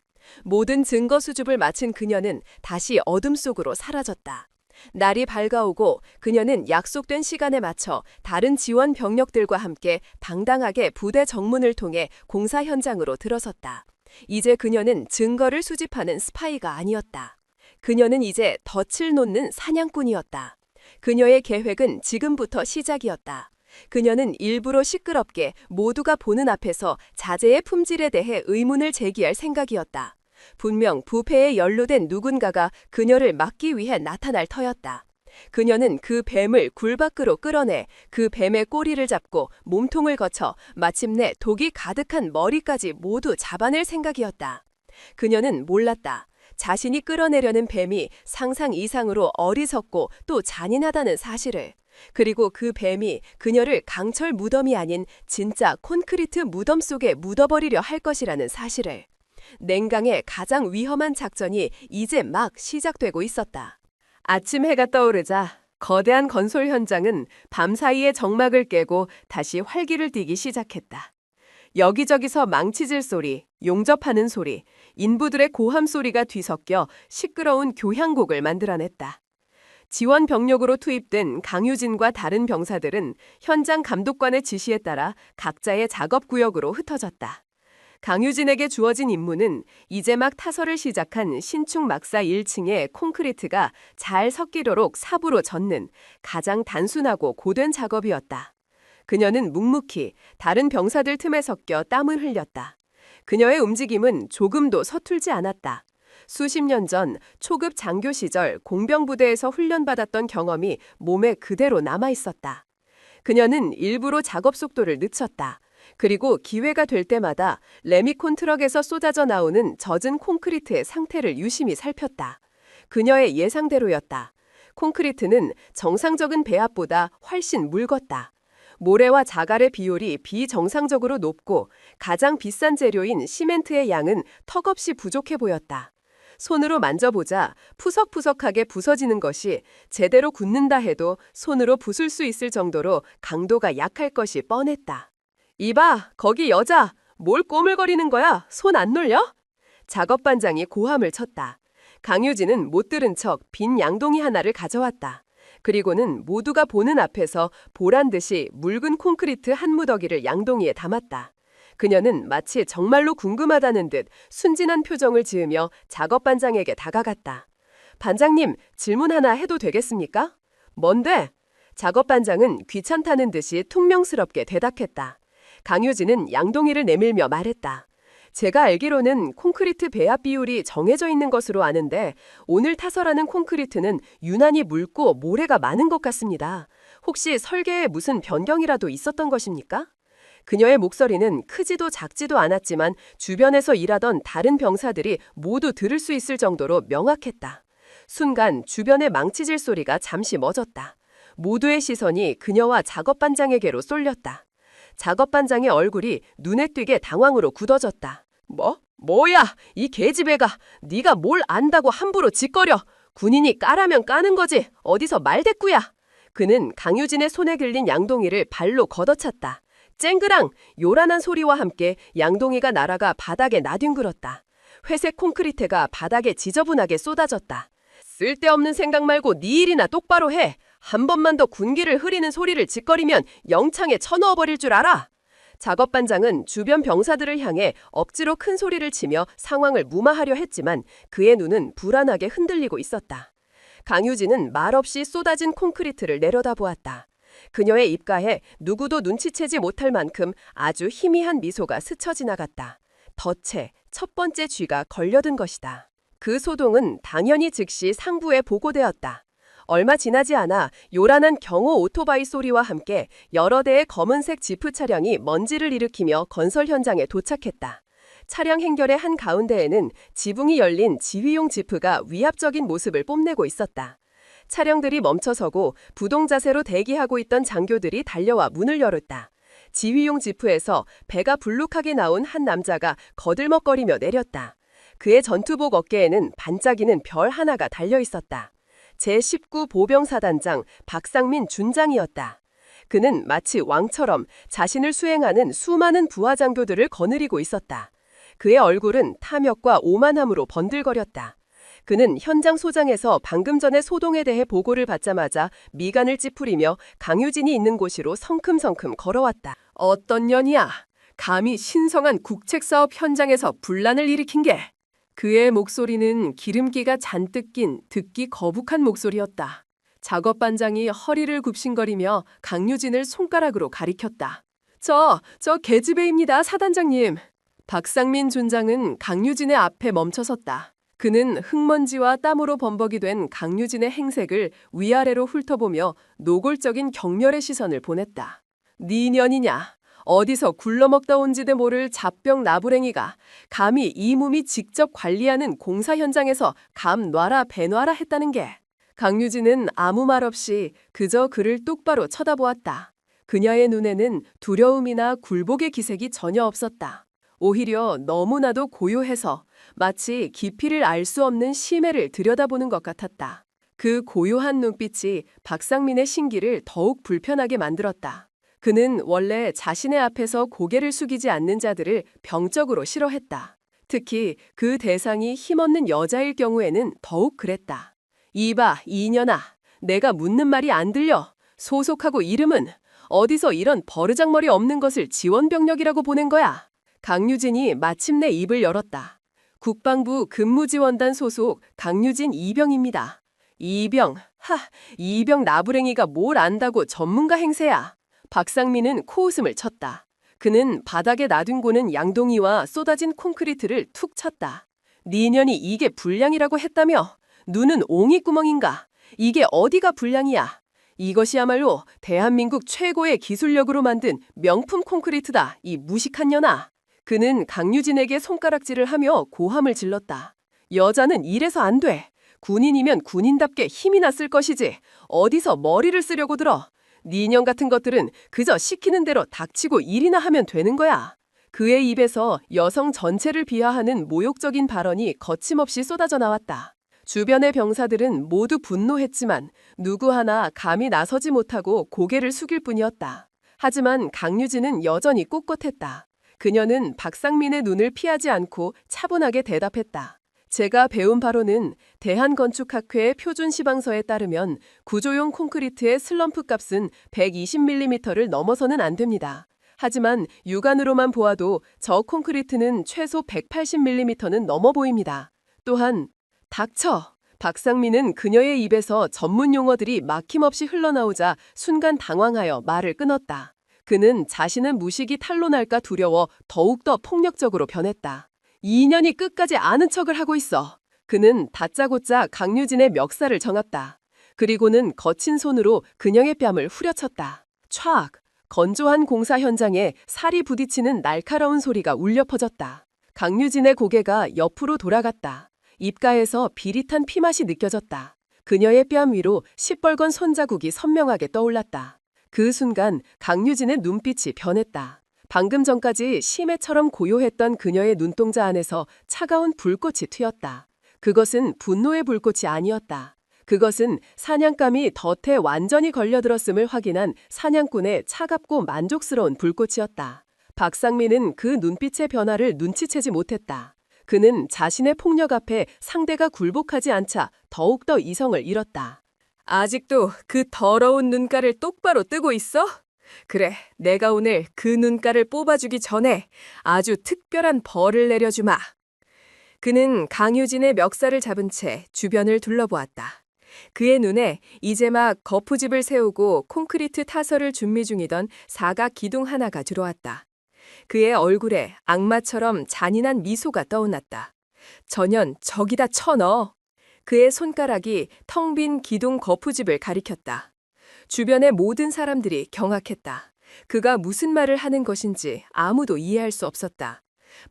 모든 증거 수집을 마친 그녀는 다시 어둠 속으로 사라졌다. 날이 밝아오고 그녀는 약속된 시간에 맞춰 다른 지원 병력들과 함께 당당하게 부대 정문을 통해 공사 현장으로 들어섰다. 이제 그녀는 증거를 수집하는 스파이가 아니었다. 그녀는 이제 덫을 놓는 사냥꾼이었다. 그녀의 계획은 지금부터 시작이었다. 그녀는 일부러 시끄럽게 모두가 보는 앞에서 자재의 품질에 대해 의문을 제기할 생각이었다. 분명 부패에 연루된 누군가가 그녀를 막기 위해 나타날 터였다. 그녀는 그 뱀을 굴 밖으로 끌어내 그 뱀의 꼬리를 잡고 몸통을 거쳐 마침내 독이 가득한 머리까지 모두 잡아낼 생각이었다. 그녀는 몰랐다. 자신이 끌어내려는 뱀이 상상 이상으로 어리석고 또 잔인하다는 사실을. 그리고 그 뱀이 그녀를 강철 무덤이 아닌 진짜 콘크리트 무덤 속에 묻어버리려 할 것이라는 사실을. 냉강의 가장 위험한 작전이 이제 막 시작되고 있었다. 아침 해가 떠오르자 거대한 건설 현장은 밤사이의 정막을 깨고 다시 활기를 띠기 시작했다. 여기저기서 망치질 소리, 용접하는 소리, 인부들의 고함 소리가 뒤섞여 시끄러운 교향곡을 만들어냈다. 지원 병력으로 투입된 강유진과 다른 병사들은 현장 감독관의 지시에 따라 각자의 작업 구역으로 흩어졌다. 강유진에게 주어진 임무는 이제 막 타설을 시작한 신축 막사 1층의 콘크리트가 잘 섞이도록 삽으로 젓는 가장 단순하고 고된 작업이었다. 그녀는 묵묵히 다른 병사들 틈에 섞여 땀을 흘렸다. 그녀의 움직임은 조금도 서툴지 않았다. 수십 년 전 초급 장교 시절 공병부대에서 훈련받았던 경험이 몸에 그대로 남아있었다. 그녀는 일부러 작업 속도를 늦췄다. 그리고 기회가 될 때마다 레미콘 트럭에서 쏟아져 나오는 젖은 콘크리트의 상태를 유심히 살폈다. 그녀의 예상대로였다. 콘크리트는 정상적인 배합보다 훨씬 묽었다. 모래와 자갈의 비율이 비정상적으로 높고 가장 비싼 재료인 시멘트의 양은 턱없이 부족해 보였다. 손으로 만져보자 푸석푸석하게 부서지는 것이 제대로 굳는다 해도 손으로 부술 수 있을 정도로 강도가 약할 것이 뻔했다. 이봐, 거기 여자! 뭘 꼬물거리는 거야? 손 안 놀려? 작업반장이 고함을 쳤다. 강유진은 못 들은 척 빈 양동이 하나를 가져왔다. 그리고는 모두가 보는 앞에서 보란 듯이 묽은 콘크리트 한 무더기를 양동이에 담았다. 그녀는 마치 정말로 궁금하다는 듯 순진한 표정을 지으며 작업반장에게 다가갔다. 반장님, 질문 하나 해도 되겠습니까? 뭔데? 작업반장은 귀찮다는 듯이 퉁명스럽게 대답했다. 강유진은 양동이를 내밀며 말했다. 제가 알기로는 콘크리트 배합 비율이 정해져 있는 것으로 아는데 오늘 타설하는 콘크리트는 유난히 묽고 모래가 많은 것 같습니다. 혹시 설계에 무슨 변경이라도 있었던 것입니까? 그녀의 목소리는 크지도 작지도 않았지만 주변에서 일하던 다른 병사들이 모두 들을 수 있을 정도로 명확했다. 순간 주변의 망치질 소리가 잠시 멎었다. 모두의 시선이 그녀와 작업반장에게로 쏠렸다. 작업반장의 얼굴이 눈에 띄게 당황으로 굳어졌다. 뭐야? 이 계집애가 네가 뭘 안다고 함부로 짓거려. 군인이 까라면 까는 거지. 어디서 말대꾸야. 그는 강유진의 손에 들린 양동이를 발로 걷어찼다. 쨍그랑 요란한 소리와 함께 양동이가 날아가 바닥에 나뒹굴었다. 회색 콘크리트가 바닥에 지저분하게 쏟아졌다. 쓸데없는 생각 말고 네 일이나 똑바로 해. 한 번만 더 군기를 흐리는 소리를 짓거리면 영창에 쳐넣어버릴 줄 알아. 작업반장은 주변 병사들을 향해 억지로 큰 소리를 치며 상황을 무마하려 했지만 그의 눈은 불안하게 흔들리고 있었다. 강유진은 말없이 쏟아진 콘크리트를 내려다보았다. 그녀의 입가에 누구도 눈치채지 못할 만큼 아주 희미한 미소가 스쳐 지나갔다. 덫에 첫 번째 쥐가 걸려든 것이다. 그 소동은 당연히 즉시 상부에 보고되었다. 얼마 지나지 않아 요란한 경호 오토바이 소리와 함께 여러 대의 검은색 지프 차량이 먼지를 일으키며 건설 현장에 도착했다. 차량 행결의 한가운데에는 지붕이 열린 지휘용 지프가 위압적인 모습을 뽐내고 있었다. 차량들이 멈춰서고 부동 자세로 대기하고 있던 장교들이 달려와 문을 열었다. 지휘용 지프에서 배가 불룩하게 나온 한 남자가 거들먹거리며 내렸다. 그의 전투복 어깨에는 반짝이는 별 하나가 달려 있었다. 제19 보병사단장 박상민 준장이었다. 그는 마치 왕처럼 자신을 수행하는 수많은 부하 장교들을 거느리고 있었다. 그의 얼굴은 탐욕과 오만함으로 번들거렸다. 그는 현장 소장에서 방금 전의 소동에 대해 보고를 받자마자 미간을 찌푸리며 강유진이 있는 곳으로 성큼성큼 걸어왔다. 어떤 년이야? 감히 신성한 국책사업 현장에서 분란을 일으킨 게. 그의 목소리는 기름기가 잔뜩 낀 듣기 거북한 목소리였다. 작업반장이 허리를 굽신거리며 강유진을 손가락으로 가리켰다. 저 계집애입니다, 사단장님. 박상민 준장은 강유진의 앞에 멈춰섰다. 그는 흙먼지와 땀으로 범벅이 된 강유진의 행색을 위아래로 훑어보며 노골적인 경멸의 시선을 보냈다. 네 년이냐? 어디서 굴러먹다 온지도 모를 잡병 나부랭이가 감히 이 몸이 직접 관리하는 공사 현장에서 감 놔라 배놔라 했다는 게. 강유진은 아무 말 없이 그저 그를 똑바로 쳐다보았다. 그녀의 눈에는 두려움이나 굴복의 기색이 전혀 없었다. 오히려 너무나도 고요해서 마치 깊이를 알 수 없는 심해를 들여다보는 것 같았다. 그 고요한 눈빛이 박상민의 신기를 더욱 불편하게 만들었다. 그는 원래 자신의 앞에서 고개를 숙이지 않는 자들을 병적으로 싫어했다. 특히 그 대상이 힘없는 여자일 경우에는 더욱 그랬다. 이봐, 이년아. 내가 묻는 말이 안 들려. 소속하고 이름은? 어디서 이런 버르장머리 없는 것을 지원병력이라고 보낸 거야? 강유진이 마침내 입을 열었다. 국방부 근무지원단 소속 강유진 이병입니다. 이병, 이병 나부랭이가 뭘 안다고 전문가 행세야. 박상민은 코웃음을 쳤다. 그는 바닥에 놔둔고는 양동이와 쏟아진 콘크리트를 툭 쳤다. 네 년이 이게 불량이라고 했다며? 눈은 옹이구멍인가? 이게 어디가 불량이야? 이것이야말로 대한민국 최고의 기술력으로 만든 명품 콘크리트다, 이 무식한 년아. 그는 강유진에게 손가락질을 하며 고함을 질렀다. 여자는 이래서 안 돼. 군인이면 군인답게 힘이나 쓸 것이지. 어디서 머리를 쓰려고 들어. 네 년 같은 것들은 그저 시키는 대로 닥치고 일이나 하면 되는 거야. 그의 입에서 여성 전체를 비하하는 모욕적인 발언이 거침없이 쏟아져 나왔다. 주변의 병사들은 모두 분노했지만 누구 하나 감히 나서지 못하고 고개를 숙일 뿐이었다. 하지만 강유진은 여전히 꿋꿋했다. 그녀는 박상민의 눈을 피하지 않고 차분하게 대답했다. 제가 배운 바로는 대한건축학회의 표준시방서에 따르면 구조용 콘크리트의 슬럼프 값은 120mm를 넘어서는 안 됩니다. 하지만 육안으로만 보아도 저 콘크리트는 최소 180mm는 넘어 보입니다. 또한 닥쳐! 박상민은 그녀의 입에서 전문 용어들이 막힘없이 흘러나오자 순간 당황하여 말을 끊었다. 그는 자신은 무식이 탄로날까 두려워 더욱더 폭력적으로 변했다. 이 인연이 끝까지 아는 척을 하고 있어. 그는 다짜고짜 강유진의 멱살을 정았다. 그리고는 거친 손으로 그녀의 뺨을 후려쳤다. 촥! 건조한 공사 현장에 살이 부딪히는 날카로운 소리가 울려 퍼졌다. 강유진의 고개가 옆으로 돌아갔다. 입가에서 비릿한 피맛이 느껴졌다. 그녀의 뺨 위로 시뻘건 손자국이 선명하게 떠올랐다. 그 순간 강유진의 눈빛이 변했다. 방금 전까지 심해처럼 고요했던 그녀의 눈동자 안에서 차가운 불꽃이 튀었다. 그것은 분노의 불꽃이 아니었다. 그것은 사냥감이 덫에 완전히 걸려들었음을 확인한 사냥꾼의 차갑고 만족스러운 불꽃이었다. 박상민은 그 눈빛의 변화를 눈치채지 못했다. 그는 자신의 폭력 앞에 상대가 굴복하지 않자 더욱더 이성을 잃었다. 아직도 그 더러운 눈가를 똑바로 뜨고 있어? 그래, 내가 오늘 그 눈가를 뽑아주기 전에 아주 특별한 벌을 내려주마. 그는 강유진의 멱살을 잡은 채 주변을 둘러보았다. 그의 눈에 이제 막 거푸집을 세우고 콘크리트 타설을 준비 중이던 사각 기둥 하나가 들어왔다. 그의 얼굴에 악마처럼 잔인한 미소가 떠올랐다. 전현 저기다 쳐넣어. 그의 손가락이 텅 빈 기둥 거푸집을 가리켰다. 주변의 모든 사람들이 경악했다. 그가 무슨 말을 하는 것인지 아무도 이해할 수 없었다.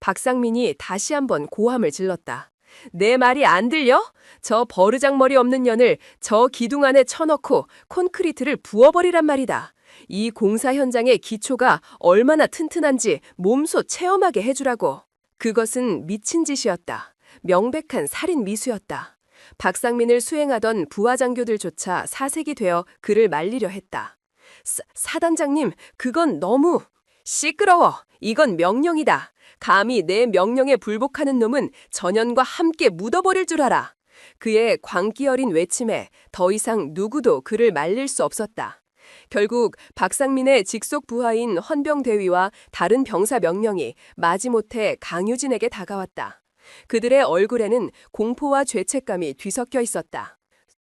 박상민이 다시 한번 고함을 질렀다. 내 말이 안 들려? 저 버르장머리 없는 년을 저 기둥 안에 쳐넣고 콘크리트를 부어버리란 말이다. 이 공사 현장의 기초가 얼마나 튼튼한지 몸소 체험하게 해주라고. 그것은 미친 짓이었다. 명백한 살인 미수였다. 박상민을 수행하던 부하장교들조차 사색이 되어 그를 말리려 했다. 사단장님, 그건 너무... 시끄러워. 이건 명령이다. 감히 내 명령에 불복하는 놈은 전현과 함께 묻어버릴 줄 알아. 그의 광기 어린 외침에 더 이상 누구도 그를 말릴 수 없었다. 결국 박상민의 직속 부하인 헌병대위와 다른 병사 명령이 마지못해 강유진에게 다가왔다. 그들의 얼굴에는 공포와 죄책감이 뒤섞여 있었다.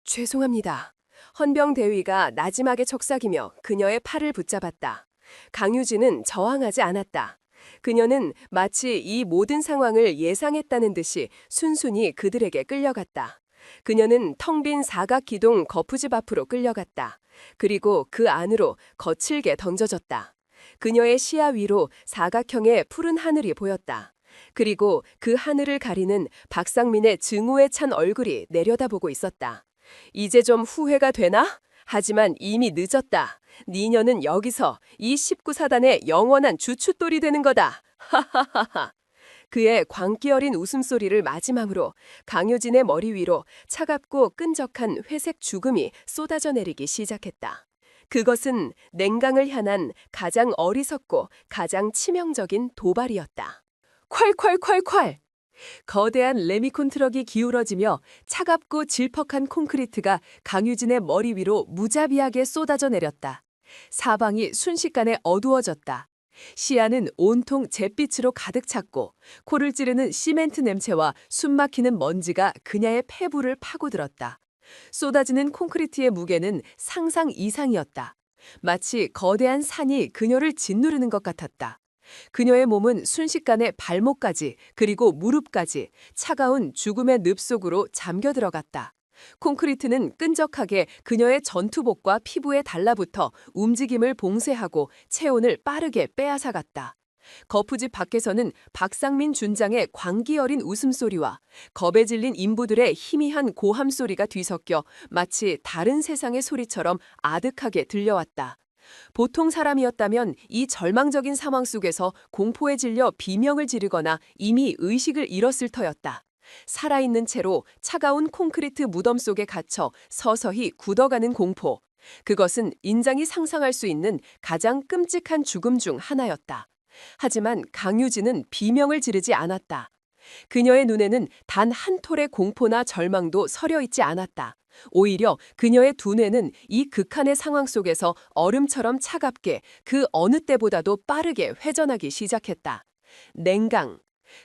죄송합니다. 헌병대위가 나지막에 척삭이며 그녀의 팔을 붙잡았다. 강유진은 저항하지 않았다. 그녀는 마치 이 모든 상황을 예상했다는 듯이 순순히 그들에게 끌려갔다. 그녀는 텅 빈 사각 기둥 거푸집 앞으로 끌려갔다. 그리고 그 안으로 거칠게 던져졌다. 그녀의 시야 위로 사각형의 푸른 하늘이 보였다. 그리고 그 하늘을 가리는 박상민의 증오에 찬 얼굴이 내려다보고 있었다. 이제 좀 후회가 되나? 하지만 이미 늦었다. 니녀는 여기서 이 19사단의 영원한 주춧돌이 되는 거다. 하하하하. 그의 광기 어린 웃음소리를 마지막으로 강효진의 머리 위로 차갑고 끈적한 회색 죽음이 쏟아져 내리기 시작했다. 그것은 냉강을 향한 가장 어리석고 가장 치명적인 도발이었다. 콸콸콸콸! 거대한 레미콘 트럭이 기울어지며 차갑고 질퍽한 콘크리트가 강유진의 머리 위로 무자비하게 쏟아져 내렸다. 사방이 순식간에 어두워졌다. 시야는 온통 잿빛으로 가득 찼고 코를 찌르는 시멘트 냄새와 숨막히는 먼지가 그녀의 폐부를 파고들었다. 쏟아지는 콘크리트의 무게는 상상 이상이었다. 마치 거대한 산이 그녀를 짓누르는 것 같았다. 그녀의 몸은 순식간에 발목까지 그리고 무릎까지 차가운 죽음의 늪 속으로 잠겨 들어갔다. 콘크리트는 끈적하게 그녀의 전투복과 피부에 달라붙어 움직임을 봉쇄하고 체온을 빠르게 빼앗아갔다. 거푸집 밖에서는 박상민 준장의 광기 어린 웃음소리와 겁에 질린 인부들의 희미한 고함 소리가 뒤섞여 마치 다른 세상의 소리처럼 아득하게 들려왔다. 보통 사람이었다면 이 절망적인 상황 속에서 공포에 질려 비명을 지르거나 이미 의식을 잃었을 터였다. 살아있는 채로 차가운 콘크리트 무덤 속에 갇혀 서서히 굳어가는 공포. 그것은 인장이 상상할 수 있는 가장 끔찍한 죽음 중 하나였다. 하지만 강유진은 비명을 지르지 않았다. 그녀의 눈에는 단 한 톨의 공포나 절망도 서려 있지 않았다. 오히려 그녀의 두뇌는 이 극한의 상황 속에서 얼음처럼 차갑게 그 어느 때보다도 빠르게 회전하기 시작했다. 냉강.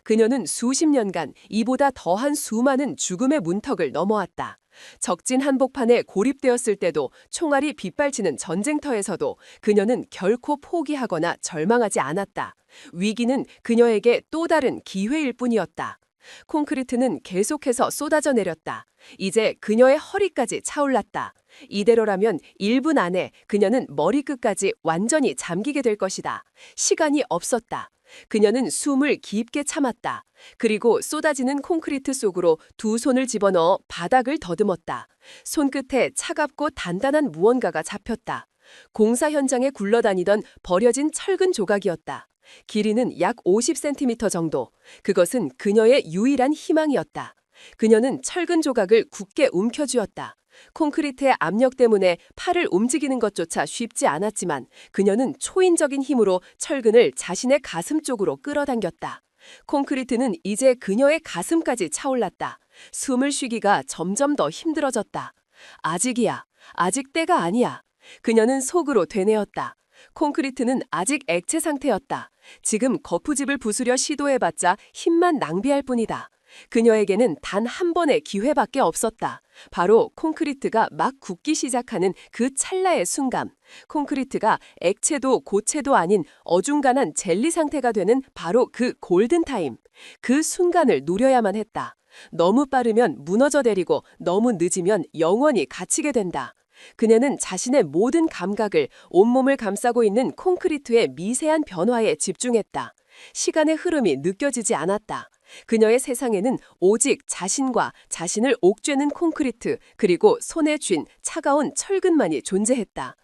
그녀는 수십 년간 이보다 더한 수많은 죽음의 문턱을 넘어왔다. 적진 한복판에 고립되었을 때도, 총알이 빗발치는 전쟁터에서도 그녀는 결코 포기하거나 절망하지 않았다. 위기는 그녀에게 또 다른 기회일 뿐이었다. 콘크리트는 계속해서 쏟아져 내렸다. 이제 그녀의 허리까지 차올랐다. 이대로라면 1분 안에 그녀는 머리끝까지 완전히 잠기게 될 것이다. 시간이 없었다. 그녀는 숨을 깊게 참았다. 그리고 쏟아지는 콘크리트 속으로 두 손을 집어넣어 바닥을 더듬었다. 손끝에 차갑고 단단한 무언가가 잡혔다. 공사 현장에 굴러다니던 버려진 철근 조각이었다. 길이는 약 50cm 정도. 그것은 그녀의 유일한 희망이었다. 그녀는 철근 조각을 굳게 움켜쥐었다. 콘크리트의 압력 때문에 팔을 움직이는 것조차 쉽지 않았지만 그녀는 초인적인 힘으로 철근을 자신의 가슴 쪽으로 끌어당겼다. 콘크리트는 이제 그녀의 가슴까지 차올랐다. 숨을 쉬기가 점점 더 힘들어졌다. 아직이야. 아직 때가 아니야. 그녀는 속으로 되뇌었다. 콘크리트는 아직 액체 상태였다. 지금 거푸집을 부수려 시도해봤자 힘만 낭비할 뿐이다. 그녀에게는 단 한 번의 기회밖에 없었다. 바로 콘크리트가 막 굳기 시작하는 그 찰나의 순간. 콘크리트가 액체도 고체도 아닌 어중간한 젤리 상태가 되는 바로 그 골든타임. 그 순간을 노려야만 했다. 너무 빠르면 무너져 내리고 너무 늦으면 영원히 갇히게 된다. 그녀는 자신의 모든 감각을 온몸을 감싸고 있는 콘크리트의 미세한 변화에 집중했다. 시간의 흐름이 느껴지지 않았다. 그녀의 세상에는 오직 자신과 자신을 옥죄는 콘크리트, 그리고 손에 쥔 차가운 철근만이 존재했다.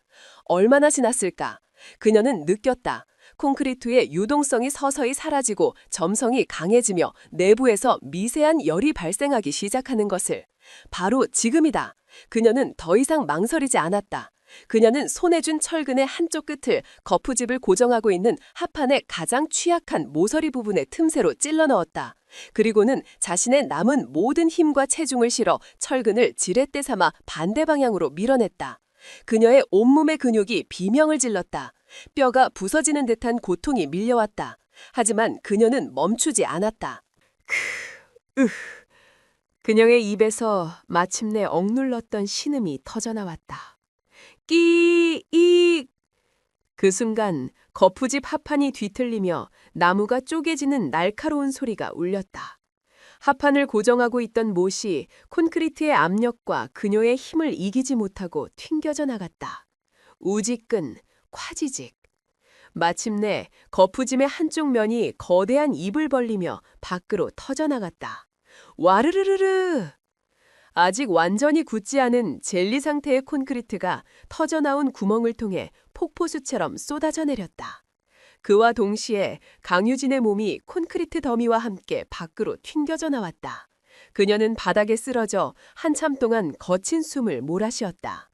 얼마나 지났을까? 그녀는 느꼈다. 콘크리트의 유동성이 서서히 사라지고 점성이 강해지며 내부에서 미세한 열이 발생하기 시작하는 것을. 바로 지금이다. 그녀는 더 이상 망설이지 않았다. 그녀는 손에 쥔 철근의 한쪽 끝을 거푸집을 고정하고 있는 합판의 가장 취약한 모서리 부분의 틈새로 찔러 넣었다. 그리고는 자신의 남은 모든 힘과 체중을 실어 철근을 지렛대 삼아 반대 방향으로 밀어냈다. 그녀의 온몸의 근육이 비명을 질렀다. 뼈가 부서지는 듯한 고통이 밀려왔다. 하지만 그녀는 멈추지 않았다. 그녀의 입에서 마침내 억눌렀던 신음이 터져나왔다. 끼익! 그 순간 거푸집 합판이 뒤틀리며 나무가 쪼개지는 날카로운 소리가 울렸다. 합판을 고정하고 있던 못이 콘크리트의 압력과 그녀의 힘을 이기지 못하고 튕겨져 나갔다. 우지끈, 콰지직. 마침내 거푸짐의 한쪽 면이 거대한 입을 벌리며 밖으로 터져나갔다. 와르르르르! 아직 완전히 굳지 않은 젤리 상태의 콘크리트가 터져나온 구멍을 통해 폭포수처럼 쏟아져 내렸다. 그와 동시에 강유진의 몸이 콘크리트 더미와 함께 밖으로 튕겨져 나왔다. 그녀는 바닥에 쓰러져 한참 동안 거친 숨을 몰아쉬었다.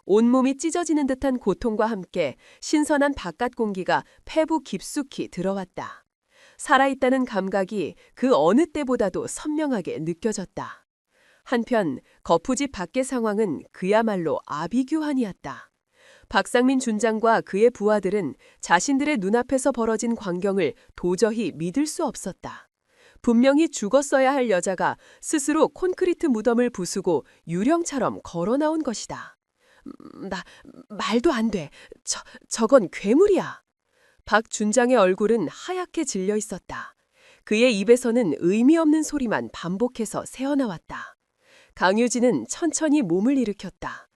온몸이 찢어지는 듯한 고통과 함께 신선한 바깥 공기가 폐부 깊숙이 들어왔다. 살아있다는 감각이 그 어느 때보다도 선명하게 느껴졌다. 한편 거푸집 밖의 상황은 그야말로 아비규환이었다. 박상민 준장과 그의 부하들은 자신들의 눈앞에서 벌어진 광경을 도저히 믿을 수 없었다. 분명히 죽었어야 할 여자가 스스로 콘크리트 무덤을 부수고 유령처럼 걸어 나온 것이다. 말도 안 돼. 저건 괴물이야. 박 준장의 얼굴은 하얗게 질려 있었다. 그의 입에서는 의미 없는 소리만 반복해서 새어나왔다. 강유진은 천천히 몸을 일으켰다.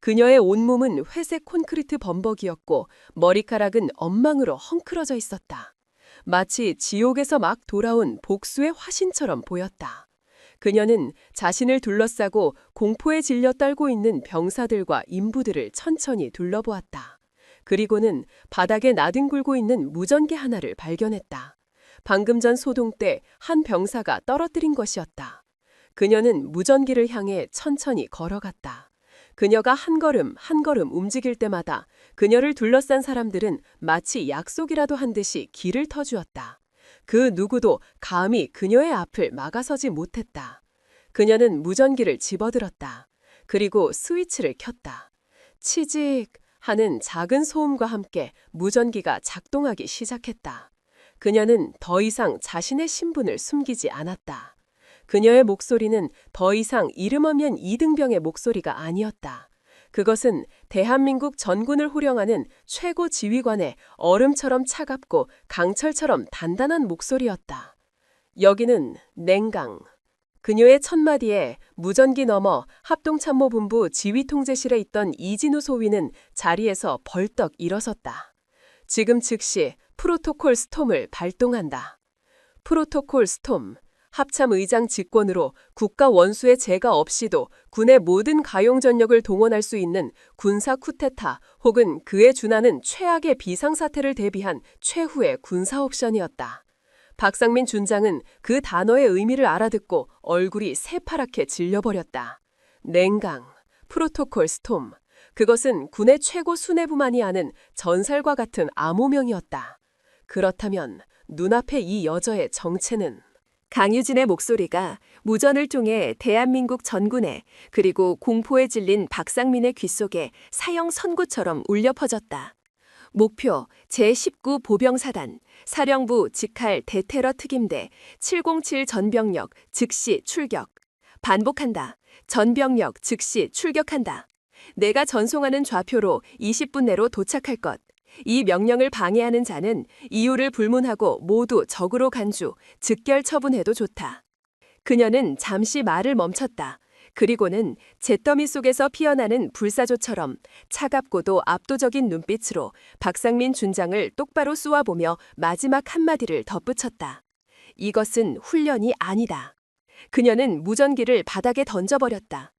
그녀의 온몸은 회색 콘크리트 범벅이었고 머리카락은 엉망으로 헝클어져 있었다. 마치 지옥에서 막 돌아온 복수의 화신처럼 보였다. 그녀는 자신을 둘러싸고 공포에 질려 떨고 있는 병사들과 인부들을 천천히 둘러보았다. 그리고는 바닥에 나뒹굴고 있는 무전기 하나를 발견했다. 방금 전 소동 때 한 병사가 떨어뜨린 것이었다. 그녀는 무전기를 향해 천천히 걸어갔다. 그녀가 한 걸음 한 걸음 움직일 때마다 그녀를 둘러싼 사람들은 마치 약속이라도 한 듯이 길을 터주었다. 그 누구도 감히 그녀의 앞을 막아서지 못했다. 그녀는 무전기를 집어들었다. 그리고 스위치를 켰다. 치직 하는 작은 소음과 함께 무전기가 작동하기 시작했다. 그녀는 더 이상 자신의 신분을 숨기지 않았다. 그녀의 목소리는 더 이상 이름하면 이등병의 목소리가 아니었다. 그것은 대한민국 전군을 호령하는 최고 지휘관의 얼음처럼 차갑고 강철처럼 단단한 목소리였다. 여기는 냉강. 그녀의 첫마디에 무전기 너머 합동참모본부 지휘통제실에 있던 이진우 소위는 자리에서 벌떡 일어섰다. 지금 즉시 프로토콜 스톰을 발동한다. 프로토콜 스톰. 합참의장 직권으로 국가 원수의 제가 없이도 군의 모든 가용 전력을 동원할 수 있는 군사 쿠데타 혹은 그에 준하는 최악의 비상사태를 대비한 최후의 군사 옵션이었다. 박상민 준장은 그 단어의 의미를 알아듣고 얼굴이 새파랗게 질려버렸다. 냉강, 프로토콜 스톰. 그것은 군의 최고 수뇌부만이 아는 전설과 같은 암호명이었다. 그렇다면 눈앞의 이 여자의 정체는? 강유진의 목소리가 무전을 통해 대한민국 전군에 그리고 공포에 질린 박상민의 귓속에 사형 선구처럼 울려 퍼졌다. 목표 제19 보병사단, 사령부 직할 대테러 특임대 707 전병력 즉시 출격. 반복한다. 전병력 즉시 출격한다. 내가 전송하는 좌표로 20분 내로 도착할 것. 이 명령을 방해하는 자는 이유를 불문하고 모두 적으로 간주, 즉결 처분해도 좋다. 그녀는 잠시 말을 멈췄다. 그리고는 잿더미 속에서 피어나는 불사조처럼 차갑고도 압도적인 눈빛으로 박상민 준장을 똑바로 쏘아보며 마지막 한마디를 덧붙였다. 이것은 훈련이 아니다. 그녀는 무전기를 바닥에 던져버렸다.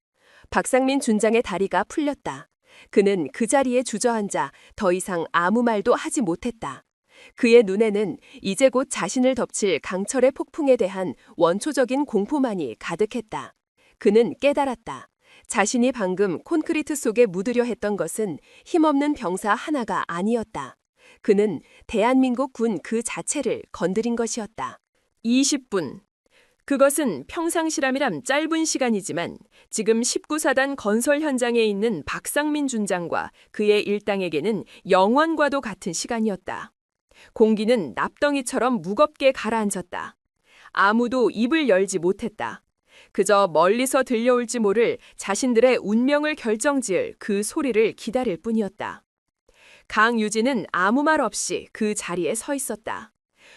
박상민 준장의 다리가 풀렸다. 그는 그 자리에 주저앉아 더 이상 아무 말도 하지 못했다. 그의 눈에는 이제 곧 자신을 덮칠 강철의 폭풍에 대한 원초적인 공포만이 가득했다. 그는 깨달았다. 자신이 방금 콘크리트 속에 묻으려 했던 것은 힘없는 병사 하나가 아니었다. 그는 대한민국 군 그 자체를 건드린 것이었다. 20분. 그것은 평상시라면 짧은 시간이지만 지금 19사단 건설 현장에 있는 박상민 준장과 그의 일당에게는 영원과도 같은 시간이었다. 공기는 납덩이처럼 무겁게 가라앉았다. 아무도 입을 열지 못했다. 그저 멀리서 들려올지 모를 자신들의 운명을 결정지을 그 소리를 기다릴 뿐이었다. 강유진은 아무 말 없이 그 자리에 서 있었다.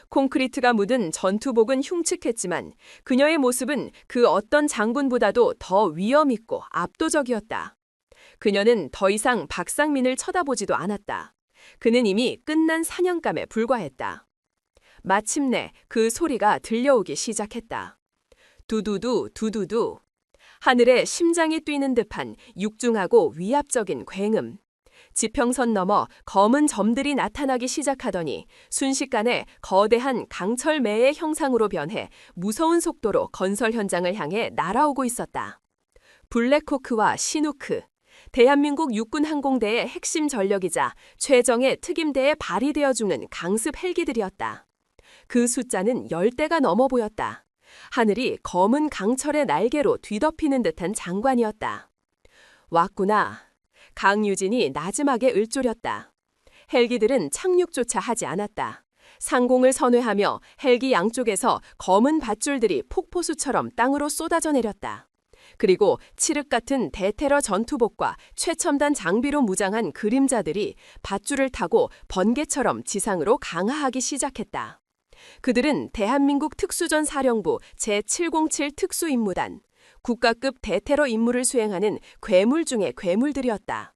콘크리트가 묻은 전투복은 흉측했지만 그녀의 모습은 그 어떤 장군보다도 더 위험 있고 압도적이었다. 그녀는 더 이상 박상민을 쳐다보지도 않았다. 그는 이미 끝난 사냥감에 불과했다. 마침내 그 소리가 들려오기 시작했다. 두두두 두두두. 하늘에 심장이 뛰는 듯한 육중하고 위압적인 굉음. 지평선 너머 검은 점들이 나타나기 시작하더니 순식간에 거대한 강철매의 형상으로 변해 무서운 속도로 건설 현장을 향해 날아오고 있었다. 블랙호크와 시누크, 대한민국 육군 항공대의 핵심 전력이자 최정예 특임대에 발휘되어주는 강습 헬기들이었다. 그 숫자는 10대가 넘어 보였다. 하늘이 검은 강철의 날개로 뒤덮이는 듯한 장관이었다. 왔구나. 강유진이 나지막에 을조렸다. 헬기들은 착륙조차 하지 않았다. 상공을 선회하며 헬기 양쪽에서 검은 밧줄들이 폭포수처럼 땅으로 쏟아져 내렸다. 그리고 칠흑 같은 대테러 전투복과 최첨단 장비로 무장한 그림자들이 밧줄을 타고 번개처럼 지상으로 강하하기 시작했다. 그들은 대한민국 특수전 사령부 제707 특수임무단, 국가급 대테러 임무를 수행하는 괴물 중의 괴물들이었다.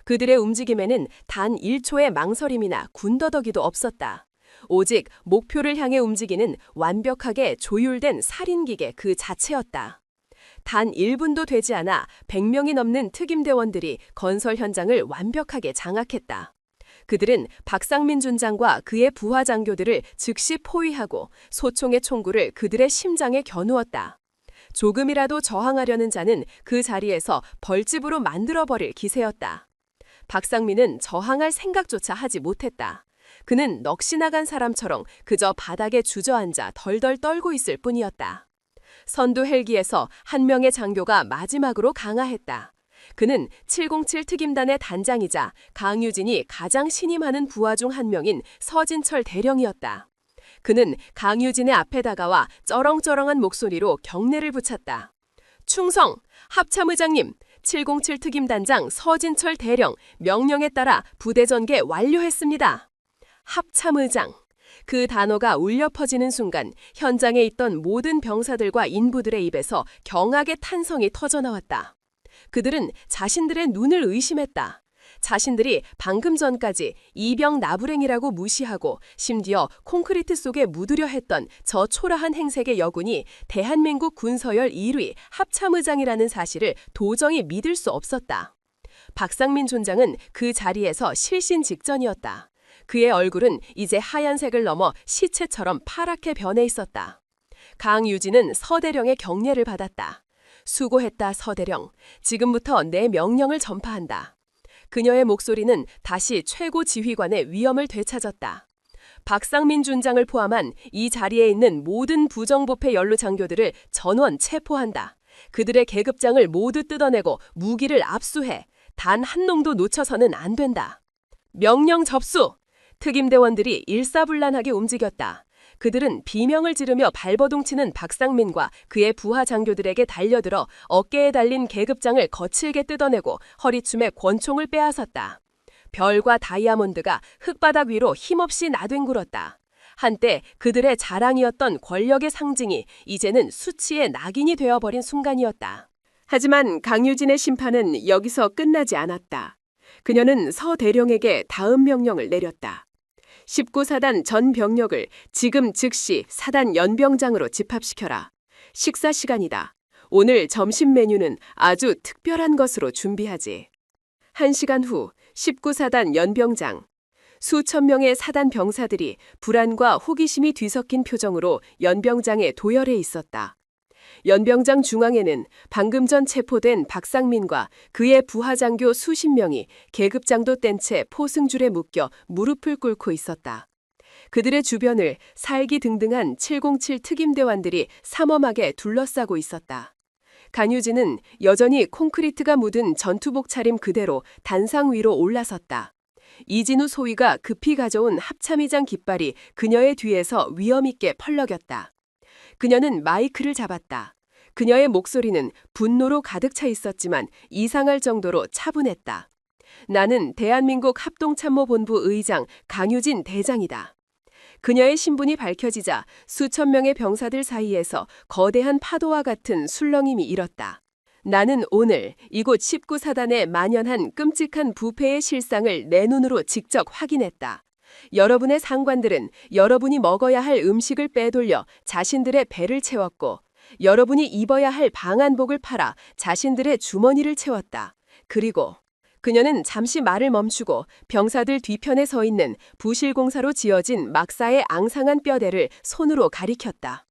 그들의 움직임에는 단 1초의 망설임이나 군더더기도 없었다. 오직 목표를 향해 움직이는 완벽하게 조율된 살인기계 그 자체였다. 단 1분도 되지 않아 100명이 넘는 특임대원들이 건설 현장을 완벽하게 장악했다. 그들은 박상민 준장과 그의 부하 장교들을 즉시 포위하고 소총의 총구를 그들의 심장에 겨누었다. 조금이라도 저항하려는 자는 그 자리에서 벌집으로 만들어버릴 기세였다. 박상민은 저항할 생각조차 하지 못했다. 그는 넋이 나간 사람처럼 그저 바닥에 주저앉아 덜덜 떨고 있을 뿐이었다. 선두 헬기에서 한 명의 장교가 마지막으로 강화했다. 그는 707 특임단의 단장이자 강유진이 가장 신임하는 부하 중 한 명인 서진철 대령이었다. 그는 강유진의 앞에 다가와 쩌렁쩌렁한 목소리로 경례를 붙였다. 충성! 합참의장님! 707 특임단장 서진철 대령 명령에 따라 부대 전개 완료했습니다. 합참의장. 그 단어가 울려 퍼지는 순간 현장에 있던 모든 병사들과 인부들의 입에서 경악의 탄성이 터져나왔다. 그들은 자신들의 눈을 의심했다. 자신들이 방금 전까지 이병 나부랭이라고 무시하고 심지어 콘크리트 속에 묻으려 했던 저 초라한 행색의 여군이 대한민국 군서열 1위 합참의장이라는 사실을 도저히 믿을 수 없었다. 박상민 존장은 그 자리에서 실신 직전이었다. 그의 얼굴은 이제 하얀색을 넘어 시체처럼 파랗게 변해 있었다. 강유진은 서대령의 경례를 받았다. 수고했다, 서대령. 지금부터 내 명령을 전파한다. 그녀의 목소리는 다시 최고 지휘관의 위엄을 되찾았다. 박상민 준장을 포함한 이 자리에 있는 모든 부정부패 연루 장교들을 전원 체포한다. 그들의 계급장을 모두 뜯어내고 무기를 압수해. 단 한 놈도 놓쳐서는 안 된다. 명령 접수! 특임대원들이 일사불란하게 움직였다. 그들은 비명을 지르며 발버둥치는 박상민과 그의 부하 장교들에게 달려들어 어깨에 달린 계급장을 거칠게 뜯어내고 허리춤에 권총을 빼앗았다. 별과 다이아몬드가 흙바닥 위로 힘없이 나뒹굴었다. 한때 그들의 자랑이었던 권력의 상징이 이제는 수치의 낙인이 되어버린 순간이었다. 하지만 강유진의 심판은 여기서 끝나지 않았다. 그녀는 서 대령에게 다음 명령을 내렸다. 19사단 전 병력을 지금 즉시 사단 연병장으로 집합시켜라. 식사 시간이다. 오늘 점심 메뉴는 아주 특별한 것으로 준비하지. 1시간 후 19사단 연병장. 수천 명의 사단 병사들이 불안과 호기심이 뒤섞인 표정으로 연병장에 도열해 있었다. 연병장 중앙에는 방금 전 체포된 박상민과 그의 부하장교 수십 명이 계급장도 뗀 채 포승줄에 묶여 무릎을 꿇고 있었다. 그들의 주변을 살기등등한 707 특임대원들이 삼엄하게 둘러싸고 있었다. 강유진은 여전히 콘크리트가 묻은 전투복 차림 그대로 단상 위로 올라섰다. 이진우 소위가 급히 가져온 합참의장 깃발이 그녀의 뒤에서 위엄있게 펄럭였다. 그녀는 마이크를 잡았다. 그녀의 목소리는 분노로 가득 차 있었지만 이상할 정도로 차분했다. 나는 대한민국 합동참모본부 의장 강유진 대장이다. 그녀의 신분이 밝혀지자 수천 명의 병사들 사이에서 거대한 파도와 같은 술렁임이 일었다. 나는 오늘 이곳 19사단에 만연한 끔찍한 부패의 실상을 내 눈으로 직접 확인했다. 여러분의 상관들은 여러분이 먹어야 할 음식을 빼돌려 자신들의 배를 채웠고 여러분이 입어야 할 방한복을 팔아 자신들의 주머니를 채웠다. 그리고 그녀는 잠시 말을 멈추고 병사들 뒤편에 서 있는 부실공사로 지어진 막사의 앙상한 뼈대를 손으로 가리켰다.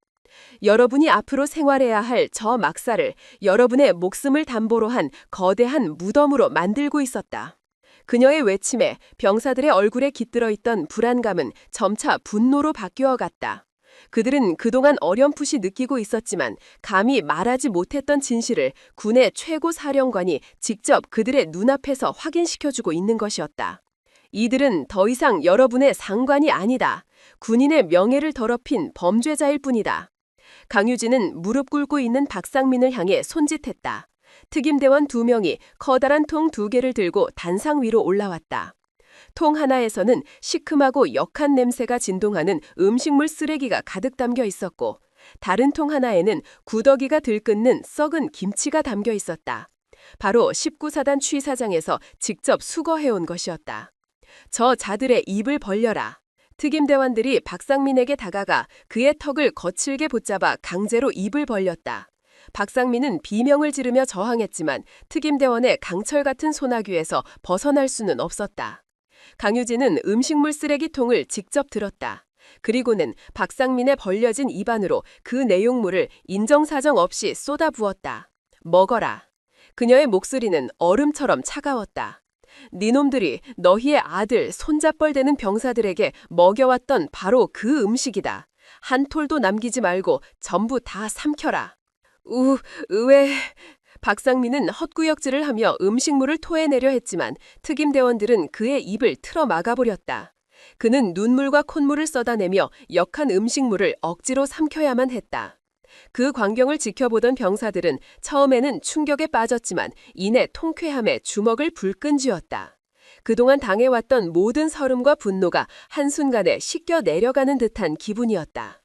여러분이 앞으로 생활해야 할 저 막사를 여러분의 목숨을 담보로 한 거대한 무덤으로 만들고 있었다. 그녀의 외침에 병사들의 얼굴에 깃들어 있던 불안감은 점차 분노로 바뀌어갔다. 그들은 그동안 어렴풋이 느끼고 있었지만 감히 말하지 못했던 진실을 군의 최고 사령관이 직접 그들의 눈앞에서 확인시켜주고 있는 것이었다. 이들은 더 이상 여러분의 상관이 아니다. 군인의 명예를 더럽힌 범죄자일 뿐이다. 강유진은 무릎 꿇고 있는 박상민을 향해 손짓했다. 특임대원 2명이 커다란 통 2개를 들고 단상 위로 올라왔다. 통 하나에서는 시큼하고 역한 냄새가 진동하는 음식물 쓰레기가 가득 담겨 있었고 다른 통 하나에는 구더기가 들끓는 썩은 김치가 담겨 있었다. 바로 19사단 취사장에서 직접 수거해온 것이었다. 저 자들의 입을 벌려라. 특임대원들이 박상민에게 다가가 그의 턱을 거칠게 붙잡아 강제로 입을 벌렸다. 박상민은 비명을 지르며 저항했지만 특임대원의 강철 같은 소나귀에서 벗어날 수는 없었다. 강유진은 음식물 쓰레기통을 직접 들었다. 그리고는 박상민의 벌려진 입안으로 그 내용물을 인정사정 없이 쏟아부었다. 먹어라. 그녀의 목소리는 얼음처럼 차가웠다. 니놈들이 너희의 아들, 손자뻘 되는 병사들에게 먹여왔던 바로 그 음식이다. 한 톨도 남기지 말고 전부 다 삼켜라. 왜... 박상민은 헛구역질을 하며 음식물을 토해내려 했지만 특임대원들은 그의 입을 틀어 막아버렸다. 그는 눈물과 콧물을 쏟아내며 역한 음식물을 억지로 삼켜야만 했다. 그 광경을 지켜보던 병사들은 처음에는 충격에 빠졌지만 이내 통쾌함에 주먹을 불끈 쥐었다. 그동안 당해왔던 모든 서름과 분노가 한순간에 씻겨 내려가는 듯한 기분이었다.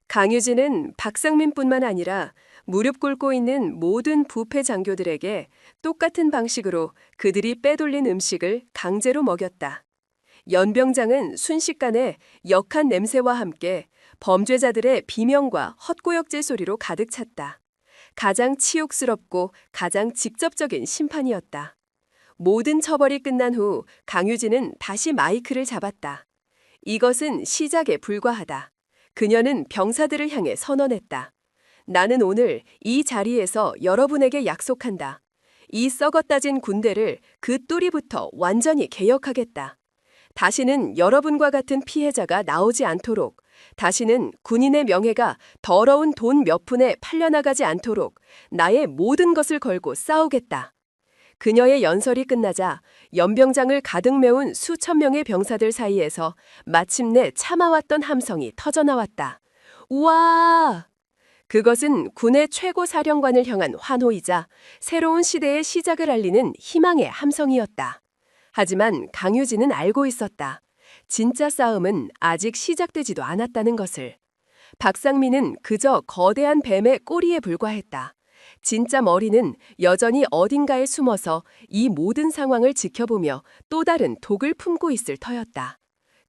강유진은 박상민뿐만 아니라 무릎 꿇고 있는 모든 부패 장교들에게 똑같은 방식으로 그들이 빼돌린 음식을 강제로 먹였다. 연병장은 순식간에 역한 냄새와 함께 범죄자들의 비명과 헛구역질 소리로 가득 찼다. 가장 치욕스럽고 가장 직접적인 심판이었다. 모든 처벌이 끝난 후 강유진은 다시 마이크를 잡았다. 이것은 시작에 불과하다. 그녀는 병사들을 향해 선언했다. 나는 오늘 이 자리에서 여러분에게 약속한다. 이 썩어따진 군대를 그 뿌리부터 완전히 개혁하겠다. 다시는 여러분과 같은 피해자가 나오지 않도록, 다시는 군인의 명예가 더러운 돈 몇 푼에 팔려나가지 않도록 나의 모든 것을 걸고 싸우겠다. 그녀의 연설이 끝나자 연병장을 가득 메운 수천 명의 병사들 사이에서 마침내 참아왔던 함성이 터져나왔다. 우와! 그것은 군의 최고 사령관을 향한 환호이자 새로운 시대의 시작을 알리는 희망의 함성이었다. 하지만 강유진은 알고 있었다. 진짜 싸움은 아직 시작되지도 않았다는 것을. 박상민은 그저 거대한 뱀의 꼬리에 불과했다. 진짜 머리는 여전히 어딘가에 숨어서 이 모든 상황을 지켜보며 또 다른 독을 품고 있을 터였다.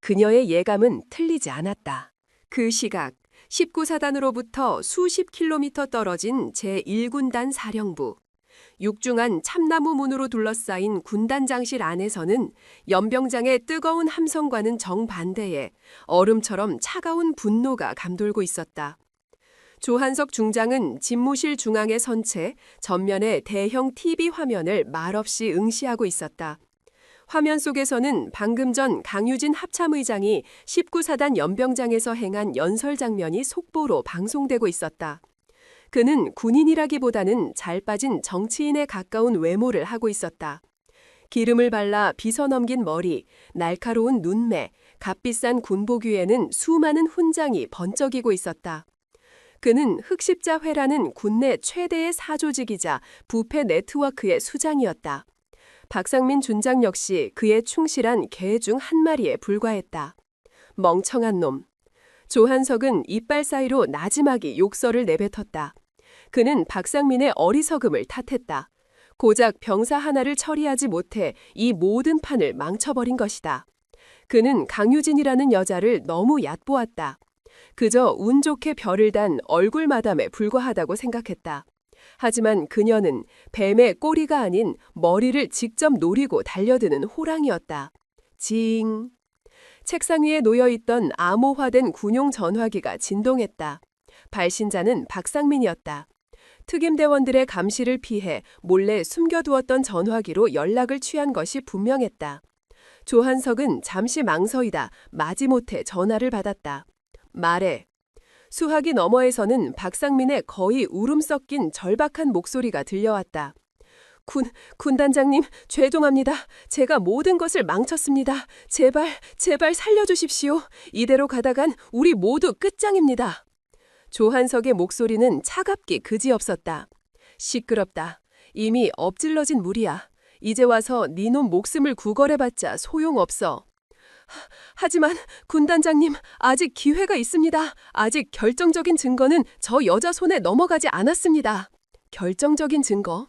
그녀의 예감은 틀리지 않았다. 그 시각 19사단으로부터 수십 킬로미터 떨어진 제1군단 사령부. 육중한 참나무 문으로 둘러싸인 군단장실 안에서는 연병장의 뜨거운 함성과는 정반대에 얼음처럼 차가운 분노가 감돌고 있었다. 조한석 중장은 집무실 중앙에 선 채 전면에 대형 TV 화면을 말없이 응시하고 있었다. 화면 속에서는 방금 전 강유진 합참의장이 19사단 연병장에서 행한 연설 장면이 속보로 방송되고 있었다. 그는 군인이라기보다는 잘 빠진 정치인에 가까운 외모를 하고 있었다. 기름을 발라 빗어 넘긴 머리, 날카로운 눈매, 값비싼 군복 위에는 수많은 훈장이 번쩍이고 있었다. 그는 흑십자회라는 군내 최대의 사조직이자 부패 네트워크의 수장이었다. 박상민 준장 역시 그의 충실한 개 중 한 마리에 불과했다. 멍청한 놈. 조한석은 이빨 사이로 나지막이 욕설을 내뱉었다. 그는 박상민의 어리석음을 탓했다. 고작 병사 하나를 처리하지 못해 이 모든 판을 망쳐버린 것이다. 그는 강유진이라는 여자를 너무 얕보았다. 그저 운 좋게 별을 단 얼굴 마담에 불과하다고 생각했다. 하지만 그녀는 뱀의 꼬리가 아닌 머리를 직접 노리고 달려드는 호랑이였다. 징. 책상 위에 놓여있던 암호화된 군용 전화기가 진동했다. 발신자는 박상민이었다. 특임대원들의 감시를 피해 몰래 숨겨두었던 전화기로 연락을 취한 것이 분명했다. 조한석은 잠시 망설이다 마지못해 전화를 받았다. 말해. 수화기 너머에서는 박상민의 거의 울음 섞인 절박한 목소리가 들려왔다. 군단장님, 죄송합니다. 제가 모든 것을 망쳤습니다. 제발 살려주십시오. 이대로 가다간 우리 모두 끝장입니다. 조한석의 목소리는 차갑기 그지없었다. 시끄럽다. 이미 엎질러진 물이야. 이제 와서 네 놈 목숨을 구걸해봤자 소용없어. 하지만 군단장님, 아직 기회가 있습니다. 아직 결정적인 증거는 저 여자 손에 넘어가지 않았습니다. 결정적인 증거?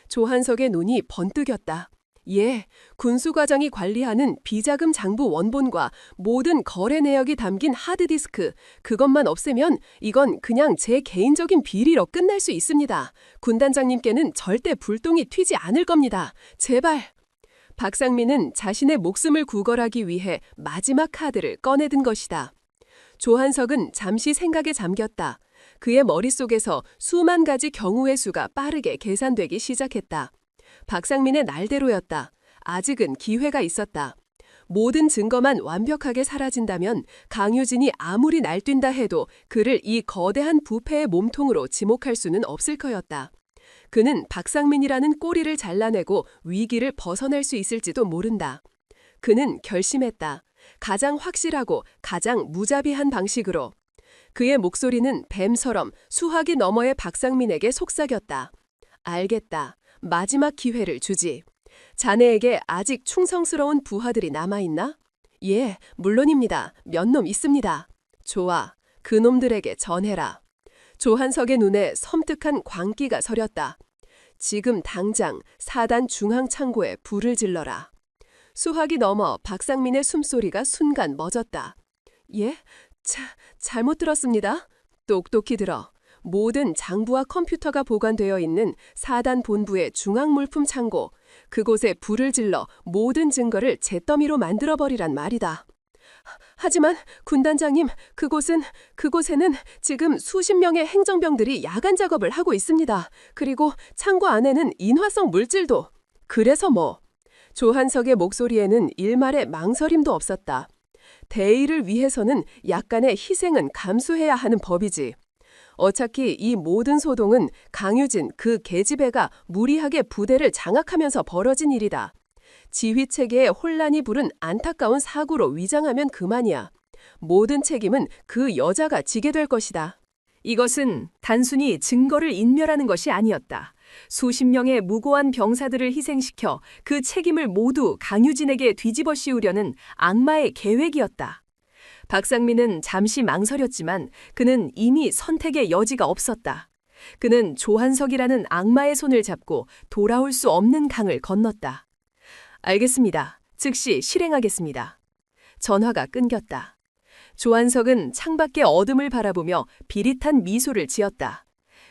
조한석의 눈이 번뜩였다. 예, 군수과장이 관리하는 비자금 장부 원본과 모든 거래 내역이 담긴 하드디스크, 그것만 없애면 이건 그냥 제 개인적인 비리로 끝날 수 있습니다. 군단장님께는 절대 불똥이 튀지 않을 겁니다. 제발. 박상민은 자신의 목숨을 구걸하기 위해 마지막 카드를 꺼내든 것이다. 조한석은 잠시 생각에 잠겼다. 그의 머릿속에서 수만 가지 경우의 수가 빠르게 계산되기 시작했다. 박상민의 날대로였다. 아직은 기회가 있었다. 모든 증거만 완벽하게 사라진다면 강유진이 아무리 날뛴다 해도 그를 이 거대한 부패의 몸통으로 지목할 수는 없을 거였다. 그는 박상민이라는 꼬리를 잘라내고 위기를 벗어날 수 있을지도 모른다. 그는 결심했다. 가장 확실하고 가장 무자비한 방식으로. 그의 목소리는 뱀처럼 수화기 너머의 박상민에게 속삭였다. 알겠다. 마지막 기회를 주지. 자네에게 아직 충성스러운 부하들이 남아있나? 예, 물론입니다. 몇 놈 있습니다. 좋아. 그놈들에게 전해라. 조한석의 눈에 섬뜩한 광기가 서렸다. 지금 당장 사단 중앙 창고에 불을 질러라. 수화기 넘어 박상민의 숨소리가 순간 멎었다. 예? 잘못 들었습니다. 똑똑히 들어. 모든 장부와 컴퓨터가 보관되어 있는 사단 본부의 중앙물품 창고, 그곳에 불을 질러 모든 증거를 잿더미로 만들어버리란 말이다. 하지만 군단장님, 그곳에는 지금 수십 명의 행정병들이 야간 작업을 하고 있습니다. 그리고 창고 안에는 인화성 물질도. 그래서 뭐? 조한석의 목소리에는 일말의 망설임도 없었다. 대의를 위해서는 약간의 희생은 감수해야 하는 법이지. 어차피 이 모든 소동은 강유진 그 계집애가 무리하게 부대를 장악하면서 벌어진 일이다. 지휘체계에 혼란이 부른 안타까운 사고로 위장하면 그만이야. 모든 책임은 그 여자가 지게 될 것이다. 이것은 단순히 증거를 인멸하는 것이 아니었다. 수십 명의 무고한 병사들을 희생시켜 그 책임을 모두 강유진에게 뒤집어 씌우려는 악마의 계획이었다. 박상민은 잠시 망설였지만 그는 이미 선택의 여지가 없었다. 그는 조한석이라는 악마의 손을 잡고 돌아올 수 없는 강을 건넜다. 알겠습니다. 즉시 실행하겠습니다. 전화가 끊겼다. 조한석은 창밖의 어둠을 바라보며 비릿한 미소를 지었다.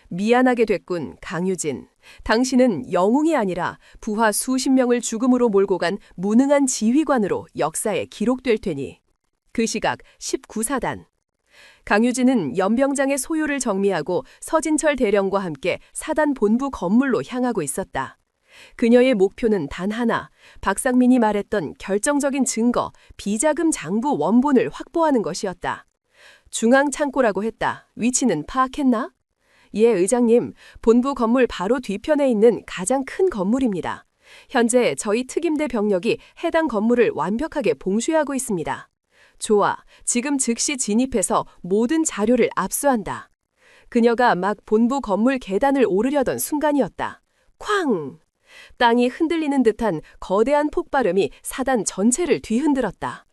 미안하게 됐군, 강유진. 당신은 영웅이 아니라 부하 수십 명을 죽음으로 몰고 간 무능한 지휘관으로 역사에 기록될 테니. 그 시각 19사단. 강유진은 연병장의 소요를 정리하고 서진철 대령과 함께 사단 본부 건물로 향하고 있었다. 그녀의 목표는 단 하나, 박상민이 말했던 결정적인 증거, 비자금 장부 원본을 확보하는 것이었다. 중앙 창고라고 했다. 위치는 파악했나? 예, 의장님. 본부 건물 바로 뒤편에 있는 가장 큰 건물입니다. 현재 저희 특임대 병력이 해당 건물을 완벽하게 봉쇄하고 있습니다. 좋아. 지금 즉시 진입해서 모든 자료를 압수한다. 그녀가 막 본부 건물 계단을 오르려던 순간이었다. 쾅! 땅이 흔들리는 듯한 거대한 폭발음이 사단 전체를 뒤흔들었다.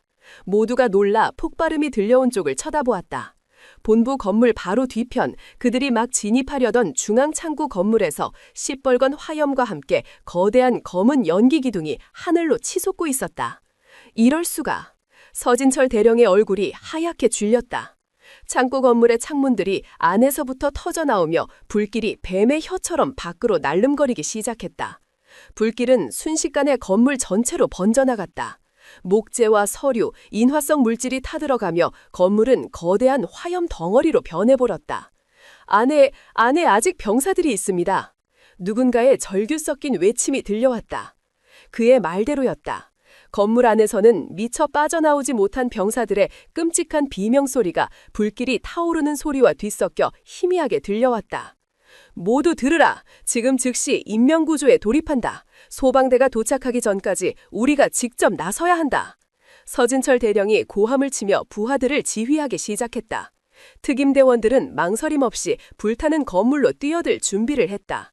모두가 놀라 폭발음이 들려온 쪽을 쳐다보았다. 본부 건물 바로 뒤편, 그들이 막 진입하려던 중앙창구 건물에서 시뻘건 화염과 함께 거대한 검은 연기 기둥이 하늘로 치솟고 있었다. 이럴 수가. 서진철 대령의 얼굴이 하얗게 질렸다. 창고 건물의 창문들이 안에서부터 터져나오며 불길이 뱀의 혀처럼 밖으로 날름거리기 시작했다. 불길은 순식간에 건물 전체로 번져나갔다. 목재와 서류, 인화성 물질이 타들어가며 건물은 거대한 화염 덩어리로 변해버렸다. 안에 아직 병사들이 있습니다. 누군가의 절규 섞인 외침이 들려왔다. 그의 말대로였다. 건물 안에서는 미처 빠져나오지 못한 병사들의 끔찍한 비명소리가 불길이 타오르는 소리와 뒤섞여 희미하게 들려왔다. 모두 들으라. 지금 즉시 인명구조에 돌입한다. 소방대가 도착하기 전까지 우리가 직접 나서야 한다. 서진철 대령이 고함을 치며 부하들을 지휘하기 시작했다. 특임대원들은 망설임 없이 불타는 건물로 뛰어들 준비를 했다.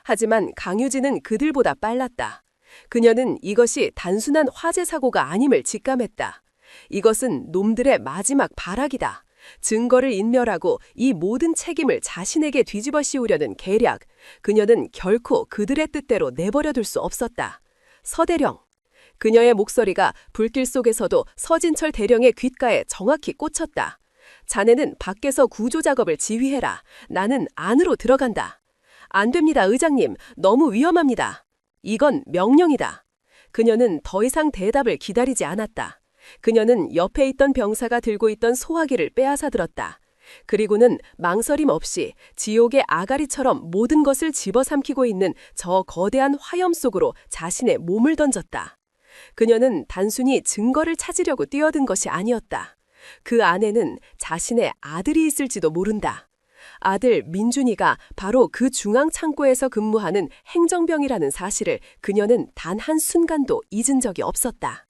하지만 강유진은 그들보다 빨랐다. 그녀는 이것이 단순한 화재 사고가 아님을 직감했다. 이것은 놈들의 마지막 발악이다. 증거를 인멸하고 이 모든 책임을 자신에게 뒤집어 씌우려는 계략. 그녀는 결코 그들의 뜻대로 내버려둘 수 없었다. 서대령. 그녀의 목소리가 불길 속에서도 서진철 대령의 귓가에 정확히 꽂혔다. 자네는 밖에서 구조 작업을 지휘해라. 나는 안으로 들어간다. 안 됩니다, 의장님. 너무 위험합니다. 이건 명령이다. 그녀는 더 이상 대답을 기다리지 않았다. 그녀는 옆에 있던 병사가 들고 있던 소화기를 빼앗아 들었다. 그리고는 망설임 없이 지옥의 아가리처럼 모든 것을 집어삼키고 있는 저 거대한 화염 속으로 자신의 몸을 던졌다. 그녀는 단순히 증거를 찾으려고 뛰어든 것이 아니었다. 그 안에는 자신의 아들이 있을지도 모른다. 아들 민준이가 바로 그 중앙 창고에서 근무하는 행정병이라는 사실을 그녀는 단 한순간도 잊은 적이 없었다.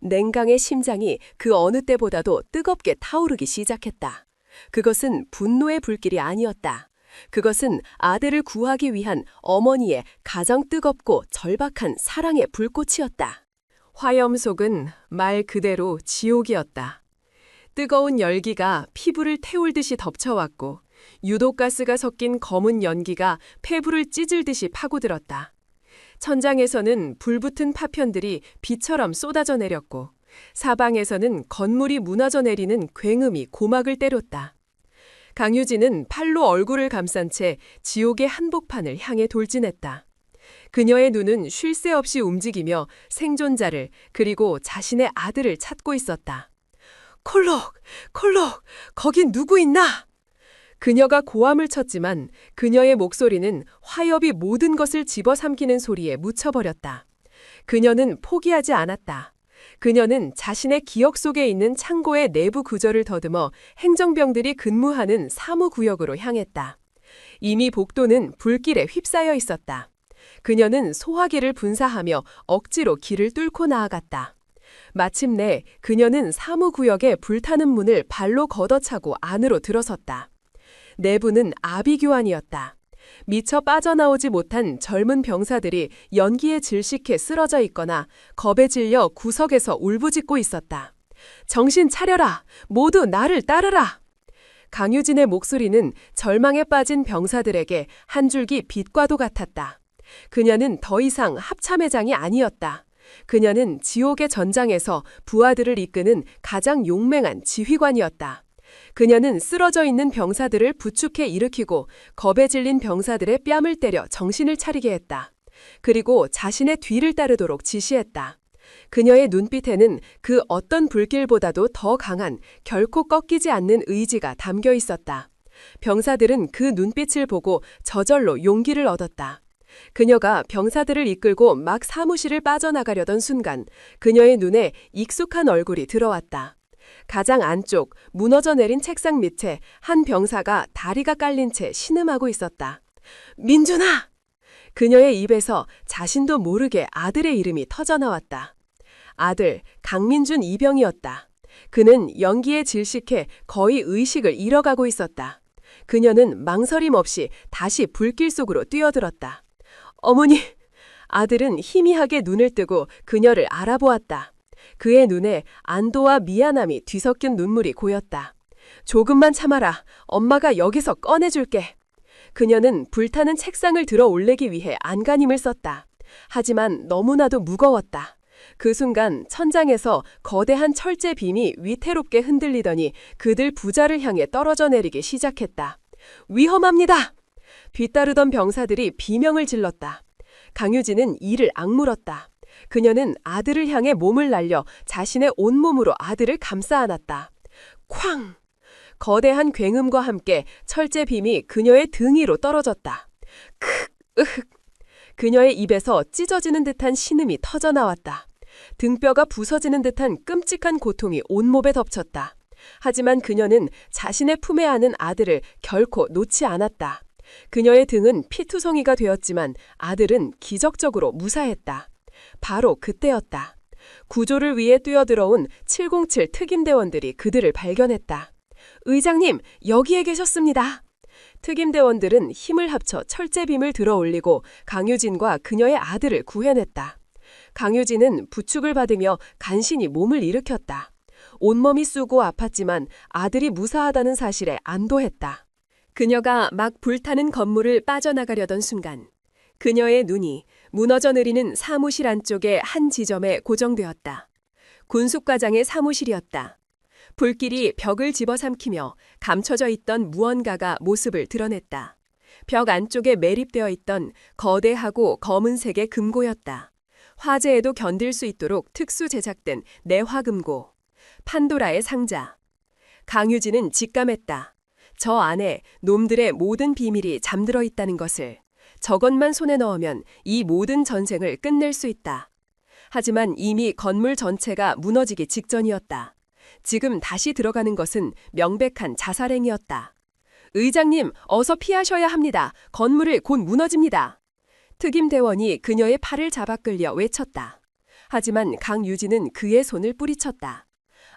냉강의 심장이 그 어느 때보다도 뜨겁게 타오르기 시작했다. 그것은 분노의 불길이 아니었다. 그것은 아들을 구하기 위한 어머니의 가장 뜨겁고 절박한 사랑의 불꽃이었다. 화염 속은 말 그대로 지옥이었다. 뜨거운 열기가 피부를 태울 듯이 덮쳐왔고 유독가스가 섞인 검은 연기가 폐부를 찢을 듯이 파고들었다. 천장에서는 불붙은 파편들이 비처럼 쏟아져 내렸고 사방에서는 건물이 무너져 내리는 굉음이 고막을 때렸다. 강유진은 팔로 얼굴을 감싼 채 지옥의 한복판을 향해 돌진했다. 그녀의 눈은 쉴 새 없이 움직이며 생존자를 그리고 자신의 아들을 찾고 있었다. 콜록! 콜록! 거긴 누구 있나? 그녀가 고함을 쳤지만 그녀의 목소리는 화엽이 모든 것을 집어삼키는 소리에 묻혀버렸다. 그녀는 포기하지 않았다. 그녀는 자신의 기억 속에 있는 창고의 내부 구조를 더듬어 행정병들이 근무하는 사무구역으로 향했다. 이미 복도는 불길에 휩싸여 있었다. 그녀는 소화기를 분사하며 억지로 길을 뚫고 나아갔다. 마침내 그녀는 사무구역의 불타는 문을 발로 걷어차고 안으로 들어섰다. 내부는 아비규환이었다. 미처 빠져나오지 못한 젊은 병사들이 연기에 질식해 쓰러져 있거나 겁에 질려 구석에서 울부짖고 있었다. 정신 차려라! 모두 나를 따르라! 강유진의 목소리는 절망에 빠진 병사들에게 한 줄기 빛과도 같았다. 그녀는 더 이상 합참회장이 아니었다. 그녀는 지옥의 전장에서 부하들을 이끄는 가장 용맹한 지휘관이었다. 그녀는 쓰러져 있는 병사들을 부축해 일으키고 겁에 질린 병사들의 뺨을 때려 정신을 차리게 했다. 그리고 자신의 뒤를 따르도록 지시했다. 그녀의 눈빛에는 그 어떤 불길보다도 더 강한 결코 꺾이지 않는 의지가 담겨 있었다. 병사들은 그 눈빛을 보고 저절로 용기를 얻었다. 그녀가 병사들을 이끌고 막 사무실을 빠져나가려던 순간 그녀의 눈에 익숙한 얼굴이 들어왔다. 가장 안쪽 무너져 내린 책상 밑에 한 병사가 다리가 깔린 채 신음하고 있었다. 민준아! 그녀의 입에서 자신도 모르게 아들의 이름이 터져나왔다. 아들 강민준 이병이었다. 그는 연기에 질식해 거의 의식을 잃어가고 있었다. 그녀는 망설임 없이 다시 불길 속으로 뛰어들었다. 어머니! 아들은 희미하게 눈을 뜨고 그녀를 알아보았다. 그의 눈에 안도와 미안함이 뒤섞인 눈물이 고였다. 조금만 참아라. 엄마가 여기서 꺼내줄게. 그녀는 불타는 책상을 들어 올리기 위해 안간힘을 썼다. 하지만 너무나도 무거웠다. 그 순간 천장에서 거대한 철제 빔이 위태롭게 흔들리더니 그들 부자를 향해 떨어져 내리기 시작했다. 위험합니다! 뒤따르던 병사들이 비명을 질렀다. 강유진은 이를 악물었다. 그녀는 아들을 향해 몸을 날려 자신의 온몸으로 아들을 감싸 안았다. 쾅! 거대한 굉음과 함께 철제 빔이 그녀의 등 위로 떨어졌다. 크으! 그녀의 입에서 찢어지는 듯한 신음이 터져나왔다. 등뼈가 부서지는 듯한 끔찍한 고통이 온몸에 덮쳤다. 하지만 그녀는 자신의 품에 안은 아들을 결코 놓지 않았다. 그녀의 등은 피투성이가 되었지만 아들은 기적적으로 무사했다. 바로 그때였다. 구조를 위해 뛰어들어온 707 특임대원들이 그들을 발견했다. 의장님, 여기에 계셨습니다. 특임대원들은 힘을 합쳐 철제빔을 들어 올리고 강유진과 그녀의 아들을 구해냈다. 강유진은 부축을 받으며 간신히 몸을 일으켰다. 온몸이 쑤고 아팠지만 아들이 무사하다는 사실에 안도했다. 그녀가 막 불타는 건물을 빠져나가려던 순간 그녀의 눈이 무너져 내리는 사무실 안쪽의 한 지점에 고정되었다. 군수과장의 사무실이었다. 불길이 벽을 집어삼키며 감춰져 있던 무언가가 모습을 드러냈다. 벽 안쪽에 매립되어 있던 거대하고 검은색의 금고였다. 화재에도 견딜 수 있도록 특수 제작된 내화금고. 판도라의 상자. 강유진은 직감했다. 저 안에 놈들의 모든 비밀이 잠들어 있다는 것을. 저것만 손에 넣으면 이 모든 전쟁을 끝낼 수 있다. 하지만 이미 건물 전체가 무너지기 직전이었다. 지금 다시 들어가는 것은 명백한 자살행위였다. 의장님, 어서 피하셔야 합니다. 건물이 곧 무너집니다. 특임 대원이 그녀의 팔을 잡아 끌려 외쳤다. 하지만 강유진은 그의 손을 뿌리쳤다.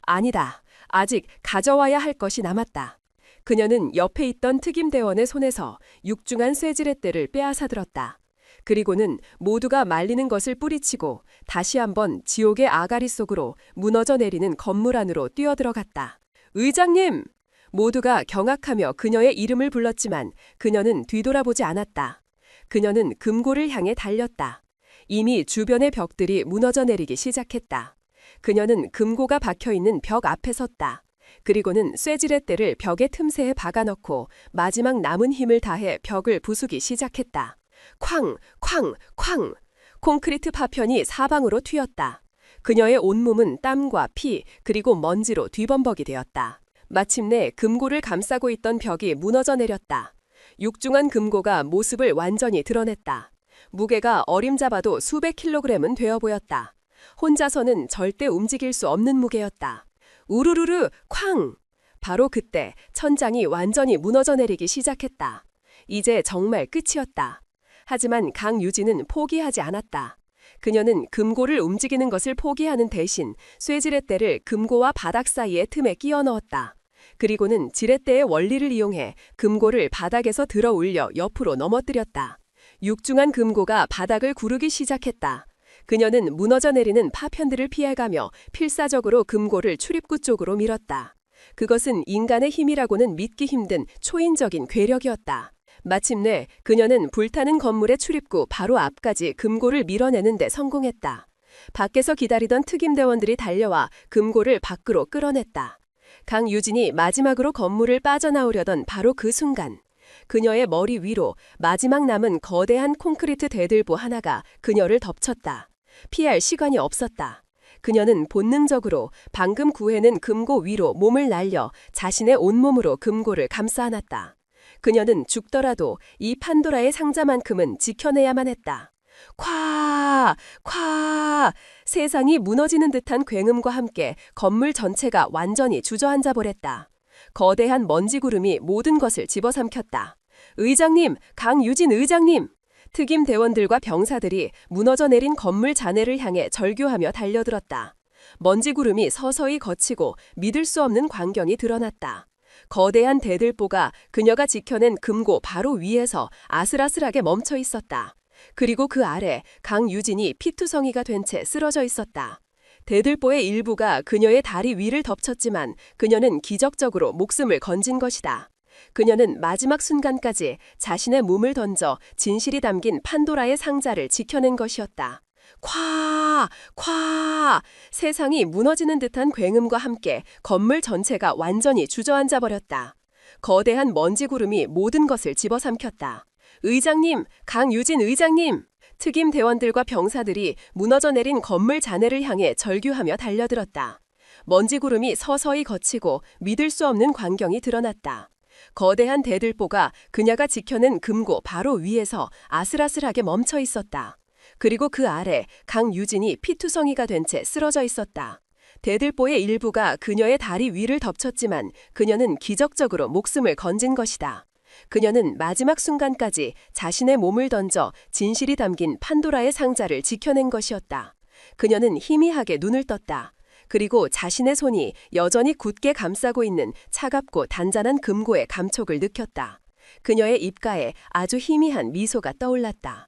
아니다. 아직 가져와야 할 것이 남았다. 그녀는 옆에 있던 특임 대원의 손에서 육중한 쇠지렛대를 빼앗아들었다. 그리고는 모두가 말리는 것을 뿌리치고 다시 한번 지옥의 아가리 속으로 무너져 내리는 건물 안으로 뛰어들어갔다. 의장님! 모두가 경악하며 그녀의 이름을 불렀지만 그녀는 뒤돌아보지 않았다. 그녀는 금고를 향해 달렸다. 이미 주변의 벽들이 무너져 내리기 시작했다. 그녀는 금고가 박혀있는 벽 앞에 섰다. 그리고는 쇠지렛대를 벽의 틈새에 박아넣고 마지막 남은 힘을 다해 벽을 부수기 시작했다. 쾅! 쾅! 쾅! 콘크리트 파편이 사방으로 튀었다. 그녀의 온몸은 땀과 피 그리고 먼지로 뒤범벅이 되었다. 마침내 금고를 감싸고 있던 벽이 무너져 내렸다. 육중한 금고가 모습을 완전히 드러냈다. 무게가 어림잡아도 수백 킬로그램은 되어 보였다. 혼자서는 절대 움직일 수 없는 무게였다. 우르르르 쾅! 바로 그때 천장이 완전히 무너져 내리기 시작했다. 이제 정말 끝이었다. 하지만 강유진은 포기하지 않았다. 그녀는 금고를 움직이는 것을 포기하는 대신 쇠지렛대를 금고와 바닥 사이의 틈에 끼워 넣었다. 그리고는 지렛대의 원리를 이용해 금고를 바닥에서 들어 올려 옆으로 넘어뜨렸다. 육중한 금고가 바닥을 구르기 시작했다. 그녀는 무너져 내리는 파편들을 피해가며 필사적으로 금고를 출입구 쪽으로 밀었다. 그것은 인간의 힘이라고는 믿기 힘든 초인적인 괴력이었다. 마침내 그녀는 불타는 건물의 출입구 바로 앞까지 금고를 밀어내는 데 성공했다. 밖에서 기다리던 특임대원들이 달려와 금고를 밖으로 끌어냈다. 강유진이 마지막으로 건물을 빠져나오려던 바로 그 순간 그녀의 머리 위로 마지막 남은 거대한 콘크리트 대들보 하나가 그녀를 덮쳤다. 피할 시간이 없었다. 그녀는 본능적으로 방금 구해낸 금고 위로 몸을 날려 자신의 온몸으로 금고를 감싸 안았다. 그녀는 죽더라도 이 판도라의 상자만큼은 지켜내야만 했다. 콱! 콱! 세상이 무너지는 듯한 굉음과 함께 건물 전체가 완전히 주저앉아 버렸다. 거대한 먼지 구름이 모든 것을 집어삼켰다. 의장님! 강유진 의장님! 특임 대원들과 병사들이 무너져 내린 건물 잔해를 향해 절규하며 달려들었다. 먼지 구름이 서서히 걷히고 믿을 수 없는 광경이 드러났다. 거대한 대들보가 그녀가 지켜낸 금고 바로 위에서 아슬아슬하게 멈춰 있었다. 그리고 그 아래 강유진이 피투성이가 된 채 쓰러져 있었다. 대들보의 일부가 그녀의 다리 위를 덮쳤지만 그녀는 기적적으로 목숨을 건진 것이다. 그녀는 마지막 순간까지 자신의 몸을 던져 진실이 담긴 판도라의 상자를 지켜낸 것이었다. 콱! 콱! 세상이 무너지는 듯한 굉음과 함께 건물 전체가 완전히 주저앉아 버렸다. 거대한 먼지 구름이 모든 것을 집어삼켰다. 의장님! 강유진 의장님! 특임 대원들과 병사들이 무너져 내린 건물 잔해를 향해 절규하며 달려들었다. 먼지 구름이 서서히 걷히고 믿을 수 없는 광경이 드러났다. 거대한 대들보가 그녀가 지켜낸 금고 바로 위에서 아슬아슬하게 멈춰 있었다. 그리고 그 아래 강유진이 피투성이가 된 채 쓰러져 있었다. 대들보의 일부가 그녀의 다리 위를 덮쳤지만 그녀는 기적적으로 목숨을 건진 것이다. 그녀는 마지막 순간까지 자신의 몸을 던져 진실이 담긴 판도라의 상자를 지켜낸 것이었다. 그녀는 희미하게 눈을 떴다. 그리고 자신의 손이 여전히 굳게 감싸고 있는 차갑고 단단한 금고의 감촉을 느꼈다. 그녀의 입가에 아주 희미한 미소가 떠올랐다.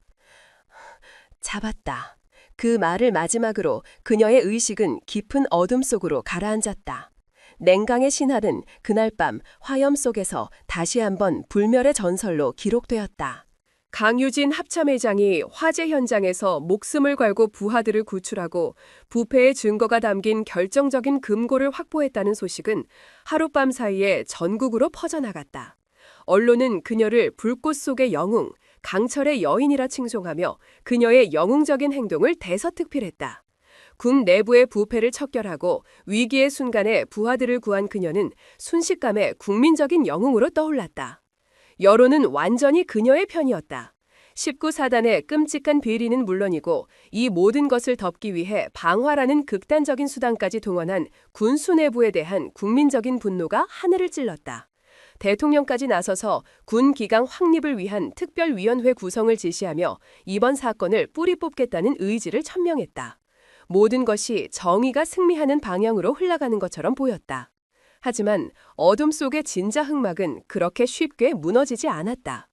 잡았다. 그 말을 마지막으로 그녀의 의식은 깊은 어둠 속으로 가라앉았다. 냉강의 신화는 그날 밤 화염 속에서 다시 한번 불멸의 전설로 기록되었다. 강유진 합참회장이 화재 현장에서 목숨을 걸고 부하들을 구출하고 부패의 증거가 담긴 결정적인 금고를 확보했다는 소식은 하룻밤 사이에 전국으로 퍼져나갔다. 언론은 그녀를 불꽃 속의 영웅, 강철의 여인이라 칭송하며 그녀의 영웅적인 행동을 대서특필했다. 군 내부의 부패를 척결하고 위기의 순간에 부하들을 구한 그녀는 순식간에 국민적인 영웅으로 떠올랐다. 여론은 완전히 그녀의 편이었다. 19사단의 끔찍한 비리는 물론이고 이 모든 것을 덮기 위해 방화라는 극단적인 수단까지 동원한 군 수뇌부에 대한 국민적인 분노가 하늘을 찔렀다. 대통령까지 나서서 군 기강 확립을 위한 특별위원회 구성을 지시하며 이번 사건을 뿌리 뽑겠다는 의지를 천명했다. 모든 것이 정의가 승리하는 방향으로 흘러가는 것처럼 보였다. 하지만 어둠 속의 진짜 흑막은 그렇게 쉽게 무너지지 않았다.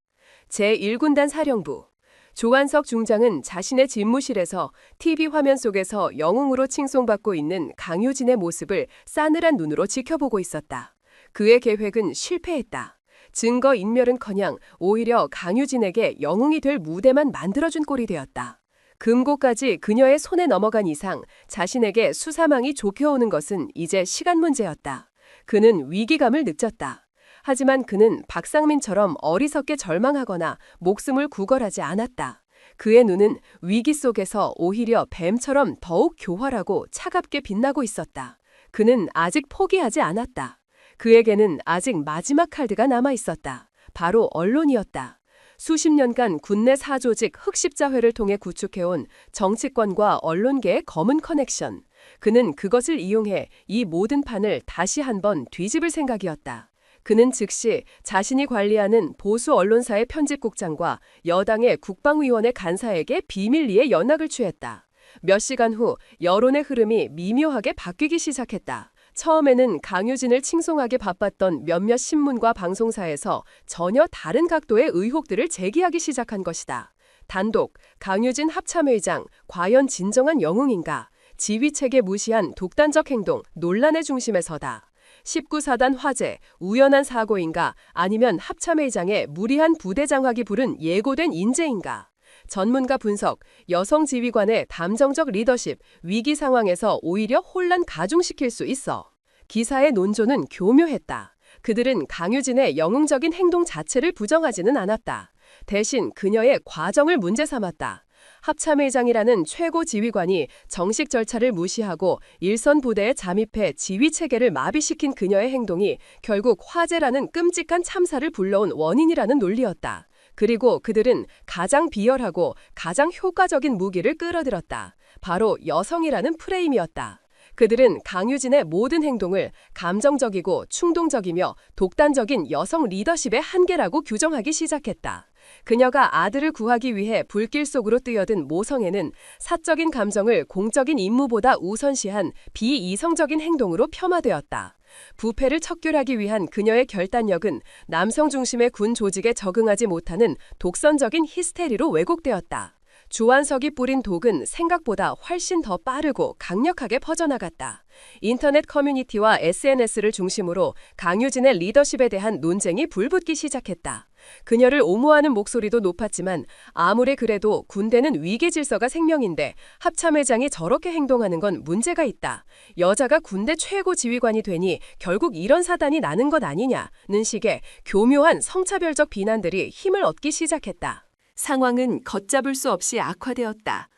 제1군단 사령부. 조한석 중장은 자신의 집무실에서 TV 화면 속에서 영웅으로 칭송받고 있는 강효진의 모습을 싸늘한 눈으로 지켜보고 있었다. 그의 계획은 실패했다. 증거인멸은커녕 오히려 강효진에게 영웅이 될 무대만 만들어준 꼴이 되었다. 금고까지 그녀의 손에 넘어간 이상 자신에게 수사망이 좁혀오는 것은 이제 시간 문제였다. 그는 위기감을 느꼈다. 하지만 그는 박상민처럼 어리석게 절망하거나 목숨을 구걸하지 않았다. 그의 눈은 위기 속에서 오히려 뱀처럼 더욱 교활하고 차갑게 빛나고 있었다. 그는 아직 포기하지 않았다. 그에게는 아직 마지막 카드가 남아 있었다. 바로 언론이었다. 수십 년간 군내 사조직 흑십자회를 통해 구축해온 정치권과 언론계의 검은 커넥션. 그는 그것을 이용해 이 모든 판을 다시 한번 뒤집을 생각이었다. 그는 즉시 자신이 관리하는 보수 언론사의 편집국장과 여당의 국방위원회 간사에게 비밀리에 연락을 취했다. 몇 시간 후 여론의 흐름이 미묘하게 바뀌기 시작했다. 처음에는 강효진을 칭송하게 바빴던 몇몇 신문과 방송사에서 전혀 다른 각도의 의혹들을 제기하기 시작한 것이다. 단독, 강효진 합참의장, 과연 진정한 영웅인가? 지휘체계 무시한 독단적 행동, 논란의 중심에 서다. 19사단 화재, 우연한 사고인가? 아니면 합참의장의 무리한 부대장악이 부른 예고된 인재인가? 전문가 분석, 여성 지휘관의 담정적 리더십, 위기 상황에서 오히려 혼란 가중시킬 수 있어. 기사의 논조는 교묘했다. 그들은 강효진의 영웅적인 행동 자체를 부정하지는 않았다. 대신 그녀의 과정을 문제 삼았다. 합참의장이라는 최고 지휘관이 정식 절차를 무시하고 일선 부대에 잠입해 지휘체계를 마비시킨 그녀의 행동이 결국 화재라는 끔찍한 참사를 불러온 원인이라는 논리였다. 그리고 그들은 가장 비열하고 가장 효과적인 무기를 끌어들였다. 바로 여성이라는 프레임이었다. 그들은 강효진의 모든 행동을 감정적이고 충동적이며 독단적인 여성 리더십의 한계라고 규정하기 시작했다. 그녀가 아들을 구하기 위해 불길 속으로 뛰어든 모성애는 사적인 감정을 공적인 임무보다 우선시한 비이성적인 행동으로 폄하되었다. 부패를 척결하기 위한 그녀의 결단력은 남성 중심의 군 조직에 적응하지 못하는 독선적인 히스테리로 왜곡되었다. 조한석이 뿌린 독은 생각보다 훨씬 더 빠르고 강력하게 퍼져나갔다. 인터넷 커뮤니티와 SNS를 중심으로 강효진의 리더십에 대한 논쟁이 불붙기 시작했다. 그녀를 옹호하는 목소리도 높았지만 아무리 그래도 군대는 위계 질서가 생명인데 합참의장이 저렇게 행동하는 건 문제가 있다. 여자가 군대 최고 지휘관이 되니 결국 이런 사단이 나는 것 아니냐는 식의 교묘한 성차별적 비난들이 힘을 얻기 시작했다. 상황은 걷잡을 수 없이 악화되었다.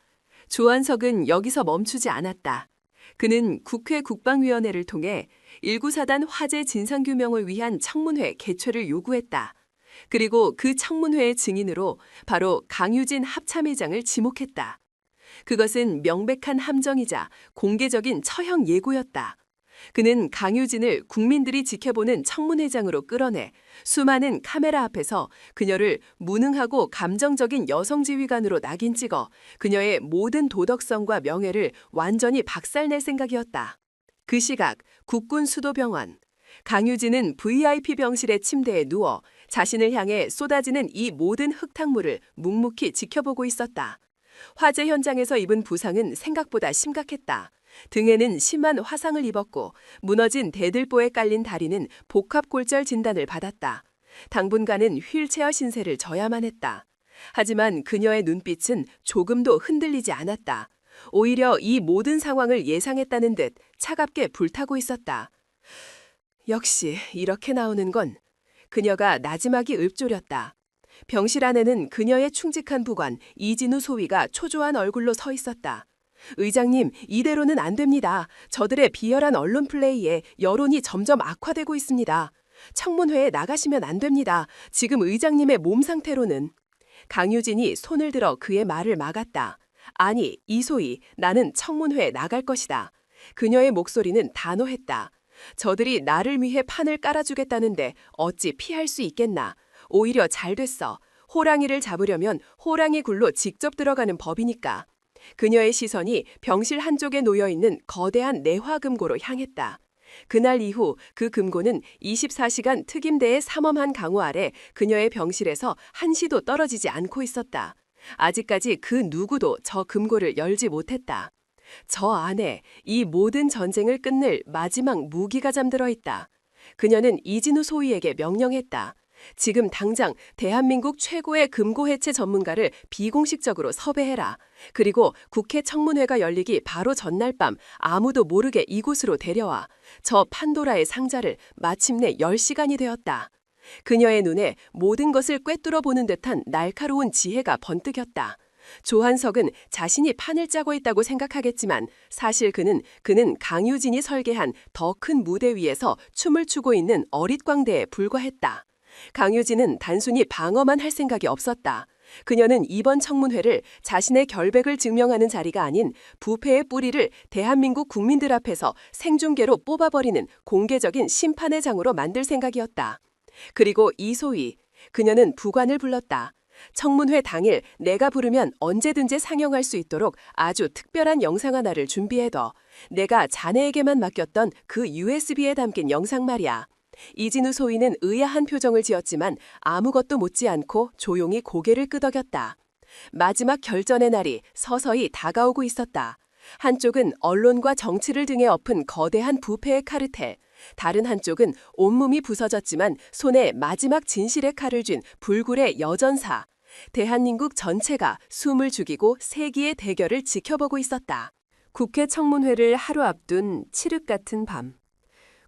조한석은 여기서 멈추지 않았다. 그는 국회 국방위원회를 통해 194단 화재 진상규명을 위한 청문회 개최를 요구했다. 그리고 그 청문회의 증인으로 바로 강효진 합참의장을 지목했다. 그것은 명백한 함정이자 공개적인 처형 예고였다. 그는 강효진을 국민들이 지켜보는 청문회장으로 끌어내 수많은 카메라 앞에서 그녀를 무능하고 감정적인 여성 지휘관으로 낙인 찍어 그녀의 모든 도덕성과 명예를 완전히 박살낼 생각이었다. 그 시각 국군 수도병원. 강효진은 VIP 병실의 침대에 누워 자신을 향해 쏟아지는 이 모든 흙탕물을 묵묵히 지켜보고 있었다. 화재 현장에서 입은 부상은 생각보다 심각했다. 등에는 심한 화상을 입었고 무너진 대들보에 깔린 다리는 복합골절 진단을 받았다. 당분간은 휠체어 신세를 져야만 했다. 하지만 그녀의 눈빛은 조금도 흔들리지 않았다. 오히려 이 모든 상황을 예상했다는 듯 차갑게 불타고 있었다. 역시 이렇게 나오는 건. 그녀가 나지막이 읊조렸다. 병실 안에는 그녀의 충직한 부관 이진우 소위가 초조한 얼굴로 서 있었다. 의장님, 이대로는 안 됩니다. 저들의 비열한 언론 플레이에 여론이 점점 악화되고 있습니다. 청문회에 나가시면 안 됩니다. 지금 의장님의 몸 상태로는. 강유진이 손을 들어 그의 말을 막았다. 아니, 이소희, 나는 청문회에 나갈 것이다. 그녀의 목소리는 단호했다. 저들이 나를 위해 판을 깔아주겠다는데 어찌 피할 수 있겠나. 오히려 잘 됐어. 호랑이를 잡으려면 호랑이 굴로 직접 들어가는 법이니까. 그녀의 시선이 병실 한쪽에 놓여있는 거대한 내화금고로 향했다. 그날 이후 그 금고는 24시간 특임대의 삼엄한 강호 아래 그녀의 병실에서 한시도 떨어지지 않고 있었다. 아직까지 그 누구도 저 금고를 열지 못했다. 저 안에 이 모든 전쟁을 끝낼 마지막 무기가 잠들어 있다. 그녀는 이진우 소위에게 명령했다. 지금 당장 대한민국 최고의 금고 해체 전문가를 비공식적으로 섭외해라. 그리고 국회 청문회가 열리기 바로 전날 밤 아무도 모르게 이곳으로 데려와. 저 판도라의 상자를 마침내 열 시간이 되었다. 그녀의 눈에 모든 것을 꿰뚫어 보는 듯한 날카로운 지혜가 번뜩였다. 조한석은 자신이 판을 짜고 있다고 생각하겠지만 사실 그는 강유진이 설계한 더 큰 무대 위에서 춤을 추고 있는 어릿광대에 불과했다. 강유진은 단순히 방어만 할 생각이 없었다. 그녀는 이번 청문회를 자신의 결백을 증명하는 자리가 아닌 부패의 뿌리를 대한민국 국민들 앞에서 생중계로 뽑아버리는 공개적인 심판의 장으로 만들 생각이었다. 그리고 이소희, 그녀는 부관을 불렀다. 청문회 당일 내가 부르면 언제든지 상영할 수 있도록 아주 특별한 영상 하나를 준비해둬. 내가 자네에게만 맡겼던 그 USB에 담긴 영상 말이야. 이진우 소위는 의아한 표정을 지었지만 아무것도 묻지 않고 조용히 고개를 끄덕였다. 마지막 결전의 날이 서서히 다가오고 있었다. 한쪽은 언론과 정치를 등에 엎은 거대한 부패의 카르텔, 다른 한쪽은 온몸이 부서졌지만 손에 마지막 진실의 칼을 쥔 불굴의 여전사. 대한민국 전체가 숨을 죽이고 세기의 대결을 지켜보고 있었다. 국회 청문회를 하루 앞둔 칠흑 같은 밤.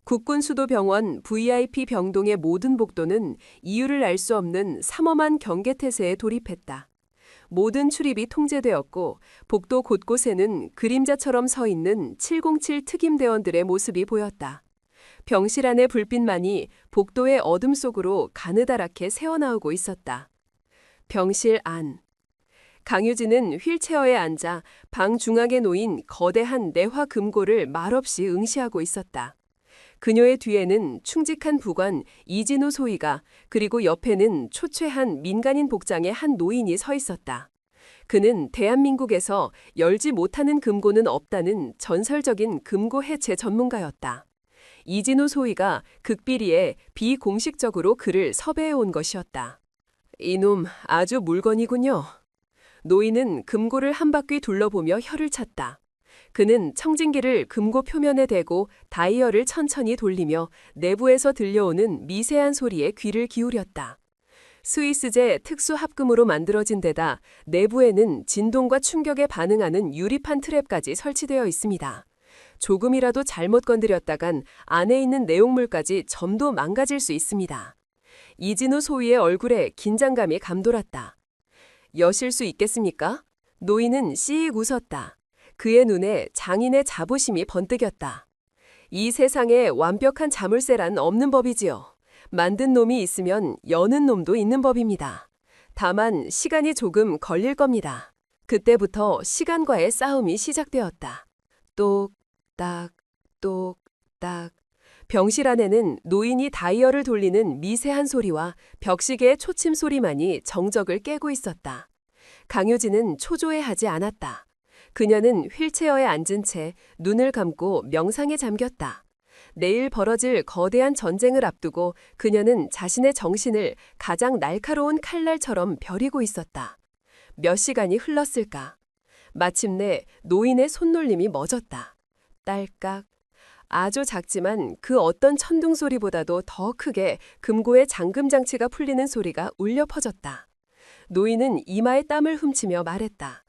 국군수도병원 VIP 병동의 모든 복도는 이유를 알 수 없는 삼엄한 경계태세에 돌입했다. 모든 출입이 통제되었고 복도 곳곳에는 그림자처럼 서 있는 707 특임대원들의 모습이 보였다. 병실 안의 불빛만이 복도의 어둠 속으로 가느다랗게 새어나오고 있었다. 병실 안. 강유진은 휠체어에 앉아 방 중앙에 놓인 거대한 내화 금고를 말없이 응시하고 있었다. 그녀의 뒤에는 충직한 부관 이진우 소위가, 그리고 옆에는 초췌한 민간인 복장의 한 노인이 서 있었다. 그는 대한민국에서 열지 못하는 금고는 없다는 전설적인 금고 해체 전문가였다. 이진우 소위가 극비리에 비공식적으로 그를 섭외해 온 것이었다. 이놈 아주 물건이군요. 노인은 금고를 한 바퀴 둘러보며 혀를 찼다. 그는 청진기를 금고 표면에 대고 다이얼을 천천히 돌리며 내부에서 들려오는 미세한 소리에 귀를 기울였다. 스위스제 특수 합금으로 만들어진 데다 내부에는 진동과 충격에 반응하는 유리판 트랩까지 설치되어 있습니다. 조금이라도 잘못 건드렸다간 안에 있는 내용물까지 점도 망가질 수 있습니다. 이진우 소위의 얼굴에 긴장감이 감돌았다. 여실 수 있겠습니까? 노인은 씩 웃었다. 그의 눈에 장인의 자부심이 번뜩였다. 이 세상에 완벽한 자물쇠란 없는 법이지요. 만든 놈이 있으면 여는 놈도 있는 법입니다. 다만 시간이 조금 걸릴 겁니다. 그때부터 시간과의 싸움이 시작되었다. 똑딱, 똑딱. 병실 안에는 노인이 다이얼을 돌리는 미세한 소리와 벽시계의 초침 소리만이 정적을 깨고 있었다. 강유진은 초조해하지 않았다. 그녀는 휠체어에 앉은 채 눈을 감고 명상에 잠겼다. 내일 벌어질 거대한 전쟁을 앞두고 그녀는 자신의 정신을 가장 날카로운 칼날처럼 벼리고 있었다. 몇 시간이 흘렀을까? 마침내 노인의 손놀림이 멎었다. 딸깍. 아주 작지만 그 어떤 천둥 소리보다도 더 크게 금고의 잠금 장치가 풀리는 소리가 울려 퍼졌다. 노인은 이마에 땀을 훔치며 말했다.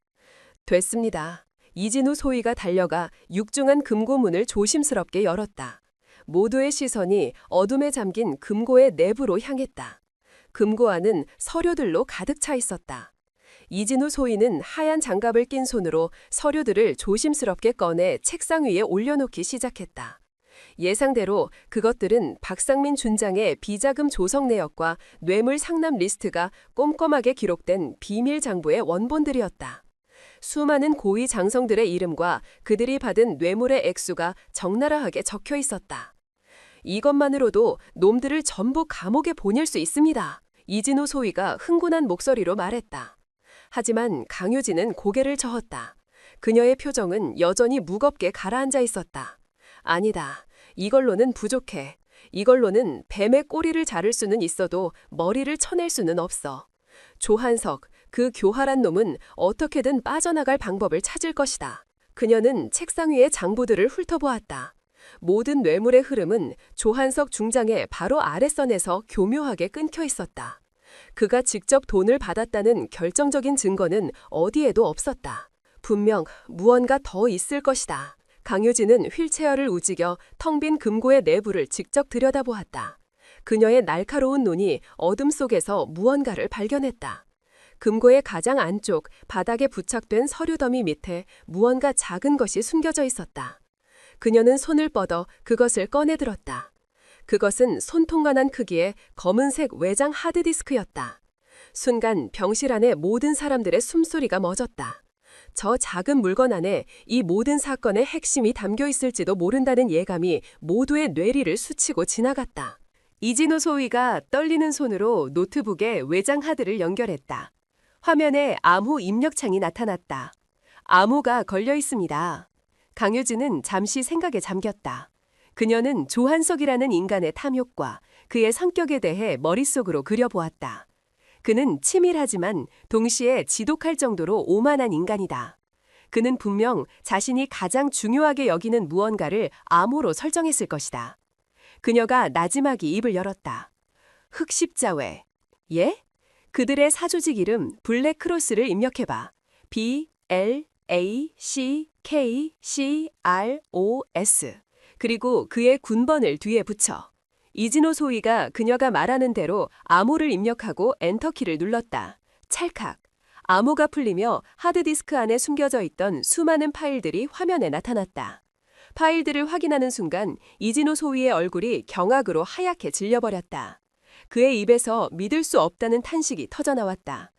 됐습니다. 이진우 소위가 달려가 육중한 금고문을 조심스럽게 열었다. 모두의 시선이 어둠에 잠긴 금고의 내부로 향했다. 금고 안은 서류들로 가득 차 있었다. 이진우 소위는 하얀 장갑을 낀 손으로 서류들을 조심스럽게 꺼내 책상 위에 올려놓기 시작했다. 예상대로 그것들은 박상민 준장의 비자금 조성 내역과 뇌물 상납 리스트가 꼼꼼하게 기록된 비밀 장부의 원본들이었다. 수많은 고위 장성들의 이름과 그들이 받은 뇌물의 액수가 적나라하게 적혀 있었다. 이것만으로도 놈들을 전부 감옥에 보낼 수 있습니다. 이진우 소위가 흥분한 목소리로 말했다. 하지만 강효진은 고개를 저었다. 그녀의 표정은 여전히 무겁게 가라앉아 있었다. 아니다. 이걸로는 부족해. 이걸로는 뱀의 꼬리를 자를 수는 있어도 머리를 쳐낼 수는 없어. 조한석, 그 교활한 놈은 어떻게든 빠져나갈 방법을 찾을 것이다. 그녀는 책상 위의 장부들을 훑어보았다. 모든 뇌물의 흐름은 조한석 중장의 바로 아랫선에서 교묘하게 끊겨 있었다. 그가 직접 돈을 받았다는 결정적인 증거는 어디에도 없었다. 분명 무언가 더 있을 것이다. 강효진은 휠체어를 움직여 텅 빈 금고의 내부를 직접 들여다보았다. 그녀의 날카로운 눈이 어둠 속에서 무언가를 발견했다. 금고의 가장 안쪽 바닥에 부착된 서류 더미 밑에 무언가 작은 것이 숨겨져 있었다. 그녀는 손을 뻗어 그것을 꺼내들었다. 그것은 손톱만한 크기의 검은색 외장 하드디스크였다. 순간 병실 안에 모든 사람들의 숨소리가 멎었다. 저 작은 물건 안에 이 모든 사건의 핵심이 담겨 있을지도 모른다는 예감이 모두의 뇌리를 스치고 지나갔다. 이진우 소위가 떨리는 손으로 노트북에 외장 하드를 연결했다. 화면에 암호 입력창이 나타났다. 암호가 걸려 있습니다. 강효진은 잠시 생각에 잠겼다. 그녀는 조한석이라는 인간의 탐욕과 그의 성격에 대해 머릿속으로 그려보았다. 그는 치밀하지만 동시에 지독할 정도로 오만한 인간이다. 그는 분명 자신이 가장 중요하게 여기는 무언가를 암호로 설정했을 것이다. 그녀가 나지막이 입을 열었다. 흑십자회. 예? 그들의 사조직 이름 블랙크로스를 입력해봐. BLACKCROS. 그리고 그의 군번을 뒤에 붙여. 이진호 소위가 그녀가 말하는 대로 암호를 입력하고 엔터키를 눌렀다. 찰칵. 암호가 풀리며 하드디스크 안에 숨겨져 있던 수많은 파일들이 화면에 나타났다. 파일들을 확인하는 순간 이진호 소위의 얼굴이 경악으로 하얗게 질려버렸다. 그의 입에서 믿을 수 없다는 탄식이 터져나왔다.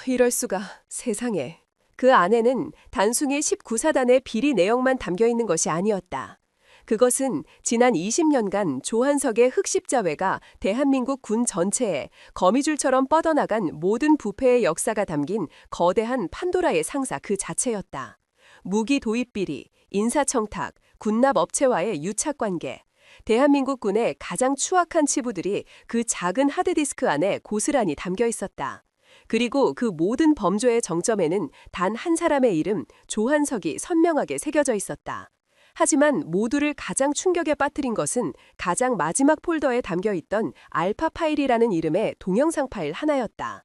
이럴 수가, 세상에. 그 안에는 단순히 19사단의 비리 내역만 담겨 있는 것이 아니었다. 그것은 지난 20년간 조한석의 흑십자회가 대한민국 군 전체에 거미줄처럼 뻗어나간 모든 부패의 역사가 담긴 거대한 판도라의 상사 그 자체였다. 무기 도입 비리, 인사청탁, 군납 업체와의 유착관계, 대한민국 군의 가장 추악한 치부들이 그 작은 하드디스크 안에 고스란히 담겨 있었다. 그리고 그 모든 범죄의 정점에는 단 한 사람의 이름, 조한석이 선명하게 새겨져 있었다. 하지만 모두를 가장 충격에 빠뜨린 것은 가장 마지막 폴더에 담겨있던 알파 파일이라는 이름의 동영상 파일 하나였다.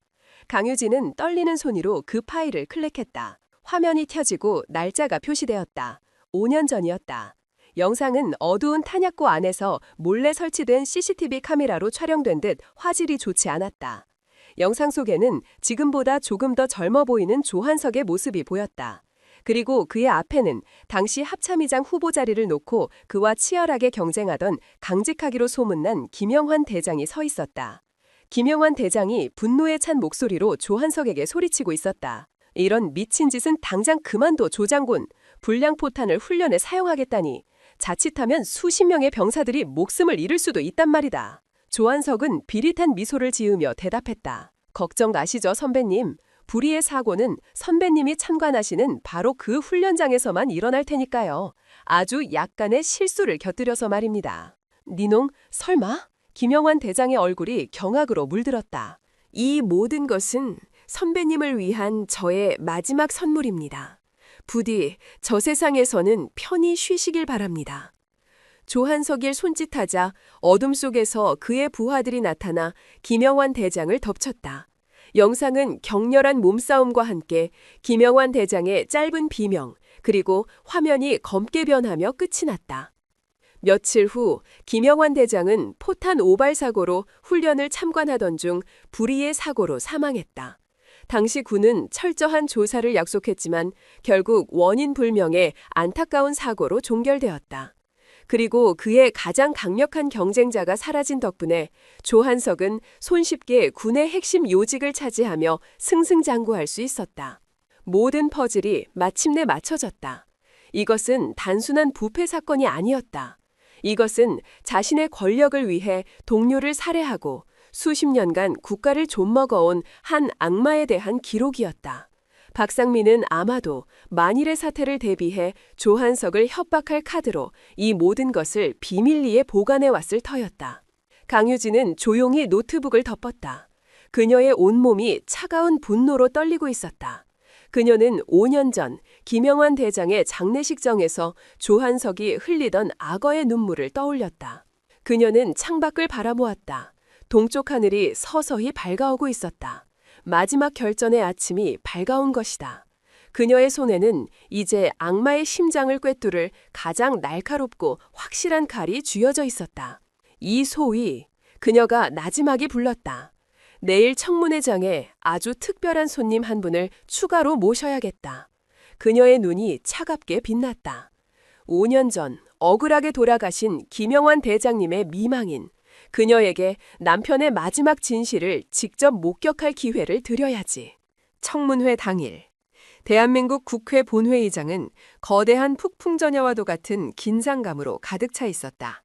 강유진은 떨리는 손으로 그 파일을 클릭했다. 화면이 켜지고 날짜가 표시되었다. 5년 전이었다. 영상은 어두운 탄약고 안에서 몰래 설치된 CCTV 카메라로 촬영된 듯 화질이 좋지 않았다. 영상 속에는 지금보다 조금 더 젊어 보이는 조한석의 모습이 보였다. 그리고 그의 앞에는 당시 합참의장 후보 자리를 놓고 그와 치열하게 경쟁하던 강직하기로 소문난 김영환 대장이 서 있었다. 김영환 대장이 분노에 찬 목소리로 조한석에게 소리치고 있었다. 이런 미친 짓은 당장 그만둬, 조장군. 불량포탄을 훈련에 사용하겠다니. 자칫하면 수십 명의 병사들이 목숨을 잃을 수도 있단 말이다. 조한석은 비릿한 미소를 지으며 대답했다. 걱정 마시죠, 선배님. 불의의 사고는 선배님이 참관하시는 바로 그 훈련장에서만 일어날 테니까요. 아주 약간의 실수를 곁들여서 말입니다. 니농, 설마? 김영환 대장의 얼굴이 경악으로 물들었다. 이 모든 것은 선배님을 위한 저의 마지막 선물입니다. 부디 저 세상에서는 편히 쉬시길 바랍니다. 조한석일 손짓하자 어둠 속에서 그의 부하들이 나타나 김영환 대장을 덮쳤다. 영상은 격렬한 몸싸움과 함께 김영환 대장의 짧은 비명, 그리고 화면이 검게 변하며 끝이 났다. 며칠 후 김영환 대장은 포탄 오발 사고로 훈련을 참관하던 중 불의의 사고로 사망했다. 당시 군은 철저한 조사를 약속했지만 결국 원인 불명의 안타까운 사고로 종결되었다. 그리고 그의 가장 강력한 경쟁자가 사라진 덕분에 조한석은 손쉽게 군의 핵심 요직을 차지하며 승승장구할 수 있었다. 모든 퍼즐이 마침내 맞춰졌다. 이것은 단순한 부패 사건이 아니었다. 이것은 자신의 권력을 위해 동료를 살해하고 수십 년간 국가를 좀먹어온 한 악마에 대한 기록이었다. 박상민은 아마도 만일의 사태를 대비해 조한석을 협박할 카드로 이 모든 것을 비밀리에 보관해 왔을 터였다. 강유진은 조용히 노트북을 덮었다. 그녀의 온몸이 차가운 분노로 떨리고 있었다. 그녀는 5년 전 김영환 대장의 장례식장에서 조한석이 흘리던 악어의 눈물을 떠올렸다. 그녀는 창밖을 바라보았다. 동쪽 하늘이 서서히 밝아오고 있었다. 마지막 결전의 아침이 밝아온 것이다. 그녀의 손에는 이제 악마의 심장을 꿰뚫을 가장 날카롭고 확실한 칼이 쥐어져 있었다. 이 소위 그녀가 나지막이 불렀다. 내일 청문회장에 아주 특별한 손님 한 분을 추가로 모셔야겠다. 그녀의 눈이 차갑게 빛났다. 5년 전 억울하게 돌아가신 김영환 대장님의 미망인. 그녀에게 남편의 마지막 진실을 직접 목격할 기회를 드려야지. 청문회 당일, 대한민국 국회 본회의장은 거대한 폭풍전야와도 같은 긴장감으로 가득 차 있었다.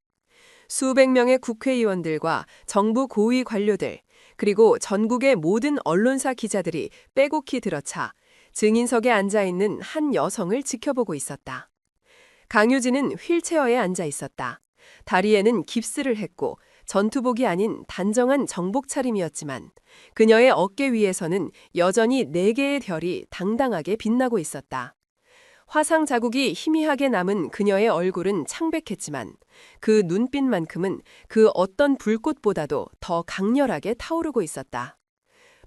수백 명의 국회의원들과 정부 고위 관료들, 그리고 전국의 모든 언론사 기자들이 빼곡히 들어차 증인석에 앉아있는 한 여성을 지켜보고 있었다. 강유진은 휠체어에 앉아 있었다. 다리에는 깁스를 했고 전투복이 아닌 단정한 정복 차림이었지만 그녀의 어깨 위에서는 여전히 4개의 별이 당당하게 빛나고 있었다. 화상 자국이 희미하게 남은 그녀의 얼굴은 창백했지만 그 눈빛만큼은 그 어떤 불꽃보다도 더 강렬하게 타오르고 있었다.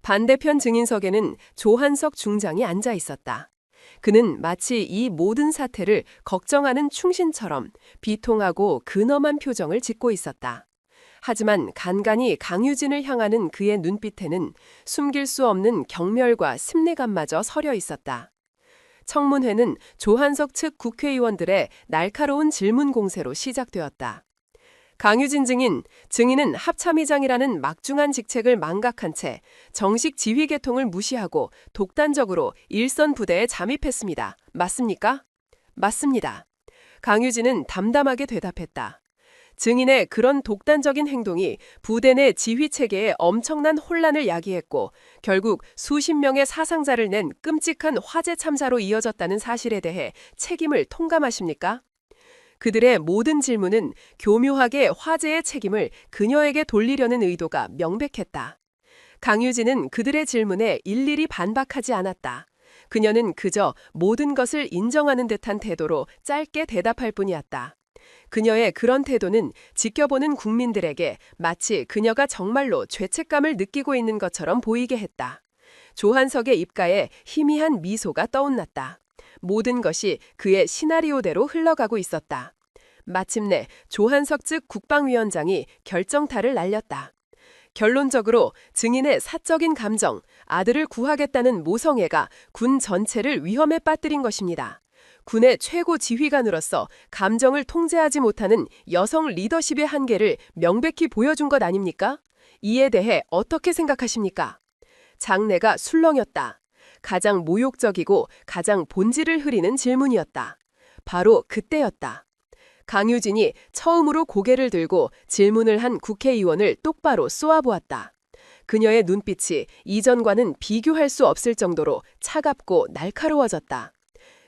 반대편 증인석에는 조한석 중장이 앉아 있었다. 그는 마치 이 모든 사태를 걱정하는 충신처럼 비통하고 근엄한 표정을 짓고 있었다. 하지만 간간히 강유진을 향하는 그의 눈빛에는 숨길 수 없는 경멸과 심리감마저 서려 있었다. 청문회는 조한석 측 국회의원들의 날카로운 질문 공세로 시작되었다. 강유진 증인은 합참의장이라는 막중한 직책을 망각한 채 정식 지휘 계통을 무시하고 독단적으로 일선 부대에 잠입했습니다. 맞습니까? 맞습니다. 강유진은 담담하게 대답했다. 증인의 그런 독단적인 행동이 부대 내 지휘 체계에 엄청난 혼란을 야기했고 결국 수십 명의 사상자를 낸 끔찍한 화재 참사로 이어졌다는 사실에 대해 책임을 통감하십니까? 그들의 모든 질문은 교묘하게 화재의 책임을 그녀에게 돌리려는 의도가 명백했다. 강유진은 그들의 질문에 일일이 반박하지 않았다. 그녀는 그저 모든 것을 인정하는 듯한 태도로 짧게 대답할 뿐이었다. 그녀의 그런 태도는 지켜보는 국민들에게 마치 그녀가 정말로 죄책감을 느끼고 있는 것처럼 보이게 했다. 조한석의 입가에 희미한 미소가 떠올랐다. 모든 것이 그의 시나리오대로 흘러가고 있었다. 마침내 조한석 측 국방위원장이 결정타를 날렸다. 결론적으로 증인의 사적인 감정, 아들을 구하겠다는 모성애가 군 전체를 위험에 빠뜨린 것입니다. 군의 최고 지휘관으로서 감정을 통제하지 못하는 여성 리더십의 한계를 명백히 보여준 것 아닙니까? 이에 대해 어떻게 생각하십니까? 장내가 술렁였다. 가장 모욕적이고 가장 본질을 흐리는 질문이었다. 바로 그때였다. 강유진이 처음으로 고개를 들고 질문을 한 국회의원을 똑바로 쏘아보았다. 그녀의 눈빛이 이전과는 비교할 수 없을 정도로 차갑고 날카로워졌다.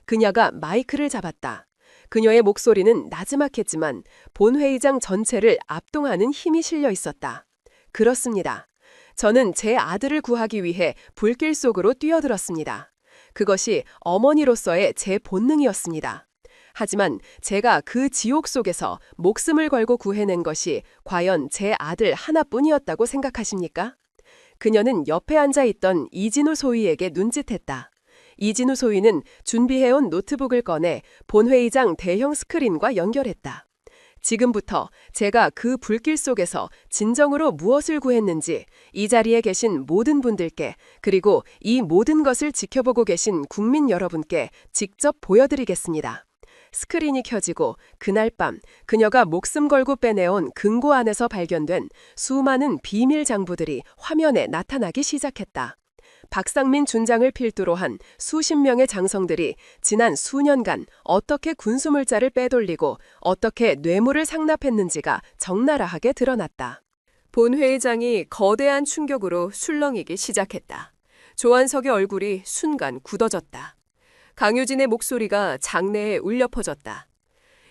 그녀가 마이크를 잡았다. 그녀의 목소리는 나지막했지만 본회의장 전체를 압도하는 힘이 실려 있었다. 그렇습니다. 저는 제 아들을 구하기 위해 불길 속으로 뛰어들었습니다. 그것이 어머니로서의 제 본능이었습니다. 하지만 제가 그 지옥 속에서 목숨을 걸고 구해낸 것이 과연 제 아들 하나뿐이었다고 생각하십니까? 그녀는 옆에 앉아있던 이진우 소위에게 눈짓했다. 이진우 소위는 준비해온 노트북을 꺼내 본회의장 대형 스크린과 연결했다. 지금부터 제가 그 불길 속에서 진정으로 무엇을 구했는지 이 자리에 계신 모든 분들께 그리고 이 모든 것을 지켜보고 계신 국민 여러분께 직접 보여드리겠습니다. 스크린이 켜지고 그날 밤 그녀가 목숨 걸고 빼내온 금고 안에서 발견된 수많은 비밀 장부들이 화면에 나타나기 시작했다. 박상민 준장을 필두로 한 수십 명의 장성들이 지난 수년간 어떻게 군수물자를 빼돌리고 어떻게 뇌물을 상납했는지가 적나라하게 드러났다. 본 회의장이 거대한 충격으로 술렁이기 시작했다. 조한석의 얼굴이 순간 굳어졌다. 강효진의 목소리가 장내에 울려 퍼졌다.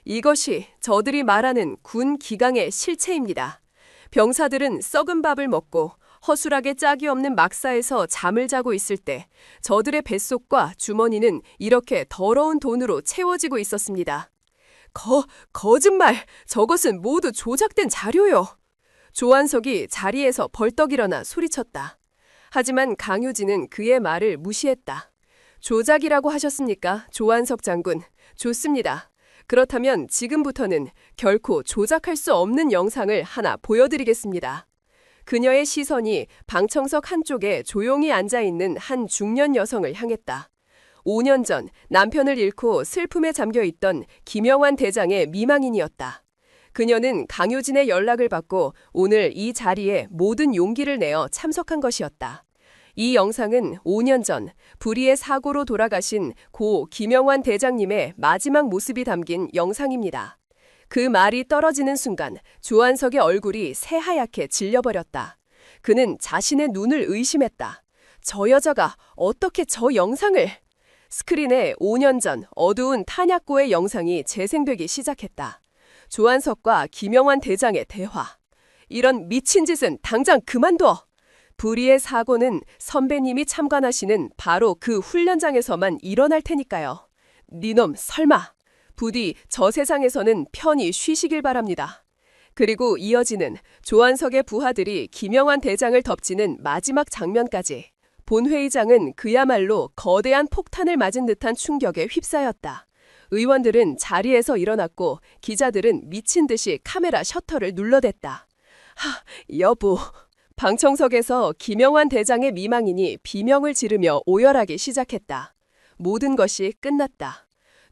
이것이 저들이 말하는 군 기강의 실체입니다. 병사들은 썩은 밥을 먹고 허술하게 짝이 없는 막사에서 잠을 자고 있을 때 저들의 뱃속과 주머니는 이렇게 더러운 돈으로 채워지고 있었습니다. 거짓말! 저것은 모두 조작된 자료요! 조한석이 자리에서 벌떡 일어나 소리쳤다. 하지만 강효진은 그의 말을 무시했다. 조작이라고 하셨습니까, 조한석 장군? 좋습니다. 그렇다면 지금부터는 결코 조작할 수 없는 영상을 하나 보여드리겠습니다. 그녀의 시선이 방청석 한쪽에 조용히 앉아있는 한 중년 여성을 향했다. 5년 전 남편을 잃고 슬픔에 잠겨있던 김영환 대장의 미망인이었다. 그녀는 강효진의 연락을 받고 오늘 이 자리에 모든 용기를 내어 참석한 것이었다. 이 영상은 5년 전 불의의 사고로 돌아가신 고 김영환 대장님의 마지막 모습이 담긴 영상입니다. 그 말이 떨어지는 순간 조한석의 얼굴이 새하얗게 질려버렸다. 그는 자신의 눈을 의심했다. 저 여자가 어떻게 저 영상을... 스크린에 5년 전 어두운 탄약고의 영상이 재생되기 시작했다. 조한석과 김영환 대장의 대화. 이런 미친 짓은 당장 그만둬! 불의의 사고는 선배님이 참관하시는 바로 그 훈련장에서만 일어날 테니까요. 니놈 설마... 부디 저 세상에서는 편히 쉬시길 바랍니다. 그리고 이어지는 조한석의 부하들이 김영환 대장을 덮치는 마지막 장면까지. 본 회의장은 그야말로 거대한 폭탄을 맞은 듯한 충격에 휩싸였다. 의원들은 자리에서 일어났고 기자들은 미친 듯이 카메라 셔터를 눌러댔다. 여보. 방청석에서 김영환 대장의 미망인이 비명을 지르며 오열하기 시작했다. 모든 것이 끝났다.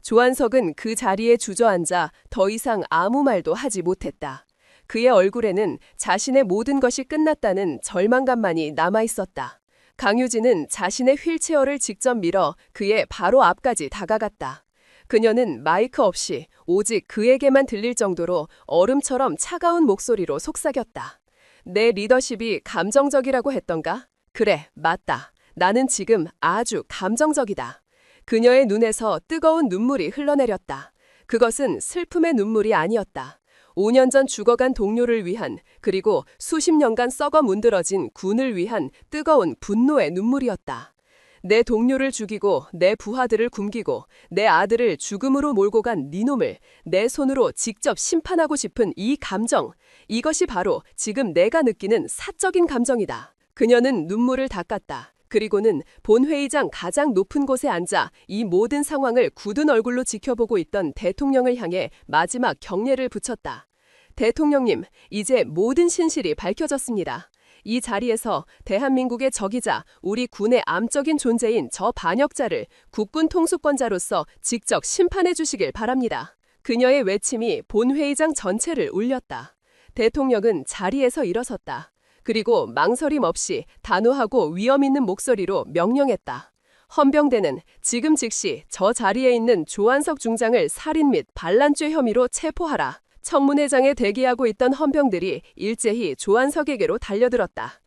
조한석은 그 자리에 주저앉아 더 이상 아무 말도 하지 못했다. 그의 얼굴에는 자신의 모든 것이 끝났다는 절망감만이 남아있었다. 강효진은 자신의 휠체어를 직접 밀어 그의 바로 앞까지 다가갔다. 그녀는 마이크 없이 오직 그에게만 들릴 정도로 얼음처럼 차가운 목소리로 속삭였다. 내 리더십이 감정적이라고 했던가? 그래, 맞다. 나는 지금 아주 감정적이다. 그녀의 눈에서 뜨거운 눈물이 흘러내렸다. 그것은 슬픔의 눈물이 아니었다. 5년 전 죽어간 동료를 위한 그리고 수십 년간 썩어 문드러진 군을 위한 뜨거운 분노의 눈물이었다. 내 동료를 죽이고 내 부하들을 굶기고 내 아들을 죽음으로 몰고 간 니놈을 내 손으로 직접 심판하고 싶은 이 감정, 이것이 바로 지금 내가 느끼는 사적인 감정이다. 그녀는 눈물을 닦았다. 그리고는 본회의장 가장 높은 곳에 앉아 이 모든 상황을 굳은 얼굴로 지켜보고 있던 대통령을 향해 마지막 경례를 붙였다. 대통령님, 이제 모든 진실이 밝혀졌습니다. 이 자리에서 대한민국의 적이자 우리 군의 암적인 존재인 저 반역자를 국군 통수권자로서 직접 심판해 주시길 바랍니다. 그녀의 외침이 본회의장 전체를 울렸다. 대통령은 자리에서 일어섰다. 그리고 망설임 없이 단호하고 위험 있는 목소리로 명령했다. 헌병대는 지금 즉시 저 자리에 있는 조한석 중장을 살인 및 반란죄 혐의로 체포하라. 청문회장에 대기하고 있던 헌병들이 일제히 조한석에게로 달려들었다.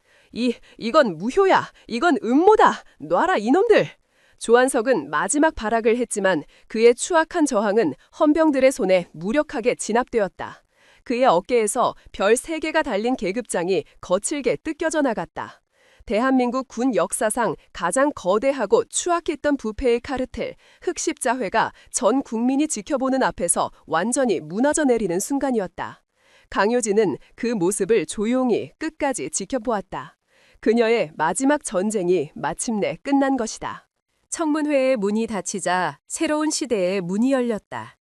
이건 무효야. 이건 음모다. 놔라 이놈들. 조한석은 마지막 발악을 했지만 그의 추악한 저항은 헌병들의 손에 무력하게 진압되었다. 그의 어깨에서 별 3개가 달린 계급장이 거칠게 뜯겨져 나갔다. 대한민국 군 역사상 가장 거대하고 추악했던 부패의 카르텔, 흑십자회가 전 국민이 지켜보는 앞에서 완전히 무너져 내리는 순간이었다. 강효진은 그 모습을 조용히 끝까지 지켜보았다. 그녀의 마지막 전쟁이 마침내 끝난 것이다. 청문회의 문이 닫히자 새로운 시대의 문이 열렸다.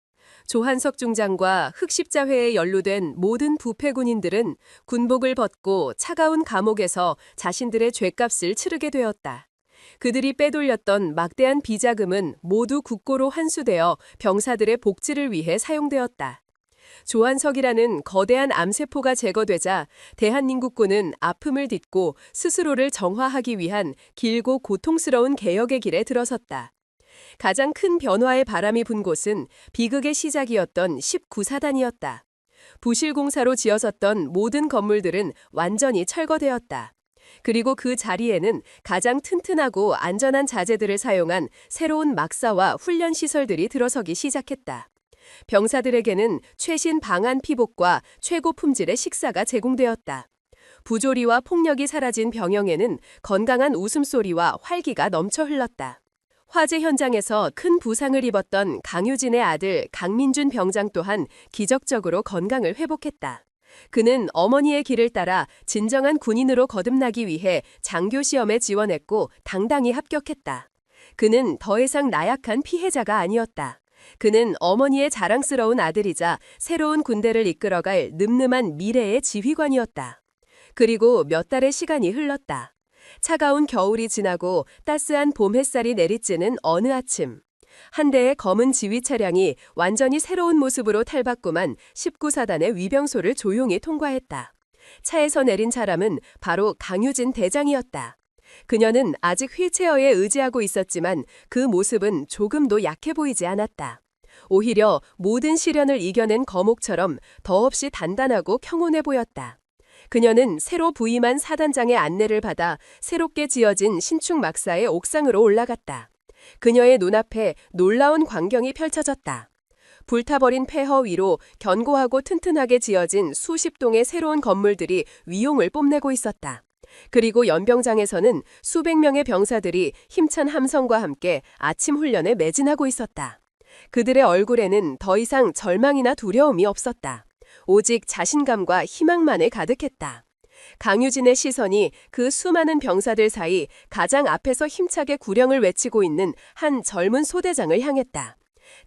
조한석 중장과 흑십자회에 연루된 모든 부패 군인들은 군복을 벗고 차가운 감옥에서 자신들의 죗값을 치르게 되었다. 그들이 빼돌렸던 막대한 비자금은 모두 국고로 환수되어 병사들의 복지를 위해 사용되었다. 조한석이라는 거대한 암세포가 제거되자 대한민국군은 아픔을 딛고 스스로를 정화하기 위한 길고 고통스러운 개혁의 길에 들어섰다. 가장 큰 변화의 바람이 분 곳은 비극의 시작이었던 19사단이었다. 부실공사로 지어졌던 모든 건물들은 완전히 철거되었다. 그리고 그 자리에는 가장 튼튼하고 안전한 자재들을 사용한 새로운 막사와 훈련 시설들이 들어서기 시작했다. 병사들에게는 최신 방한 피복과 최고 품질의 식사가 제공되었다. 부조리와 폭력이 사라진 병영에는 건강한 웃음소리와 활기가 넘쳐 흘렀다. 화재 현장에서 큰 부상을 입었던 강유진의 아들 강민준 병장 또한 기적적으로 건강을 회복했다. 그는 어머니의 길을 따라 진정한 군인으로 거듭나기 위해 장교 시험에 지원했고 당당히 합격했다. 그는 더 이상 나약한 피해자가 아니었다. 그는 어머니의 자랑스러운 아들이자 새로운 군대를 이끌어갈 늠름한 미래의 지휘관이었다. 그리고 몇 달의 시간이 흘렀다. 차가운 겨울이 지나고 따스한 봄 햇살이 내리쬐는 어느 아침. 한 대의 검은 지휘 차량이 완전히 새로운 모습으로 탈바꿈한 19사단의 위병소를 조용히 통과했다. 차에서 내린 사람은 바로 강유진 대장이었다. 그녀는 아직 휠체어에 의지하고 있었지만 그 모습은 조금도 약해 보이지 않았다. 오히려 모든 시련을 이겨낸 거목처럼 더없이 단단하고 평온해 보였다. 그녀는 새로 부임한 사단장의 안내를 받아 새롭게 지어진 신축 막사의 옥상으로 올라갔다. 그녀의 눈앞에 놀라운 광경이 펼쳐졌다. 불타버린 폐허 위로 견고하고 튼튼하게 지어진 수십 동의 새로운 건물들이 위용을 뽐내고 있었다. 그리고 연병장에서는 수백 명의 병사들이 힘찬 함성과 함께 아침 훈련에 매진하고 있었다. 그들의 얼굴에는 더 이상 절망이나 두려움이 없었다. 오직 자신감과 희망만을 가득했다. 강유진의 시선이 그 수많은 병사들 사이 가장 앞에서 힘차게 구령을 외치고 있는 한 젊은 소대장을 향했다.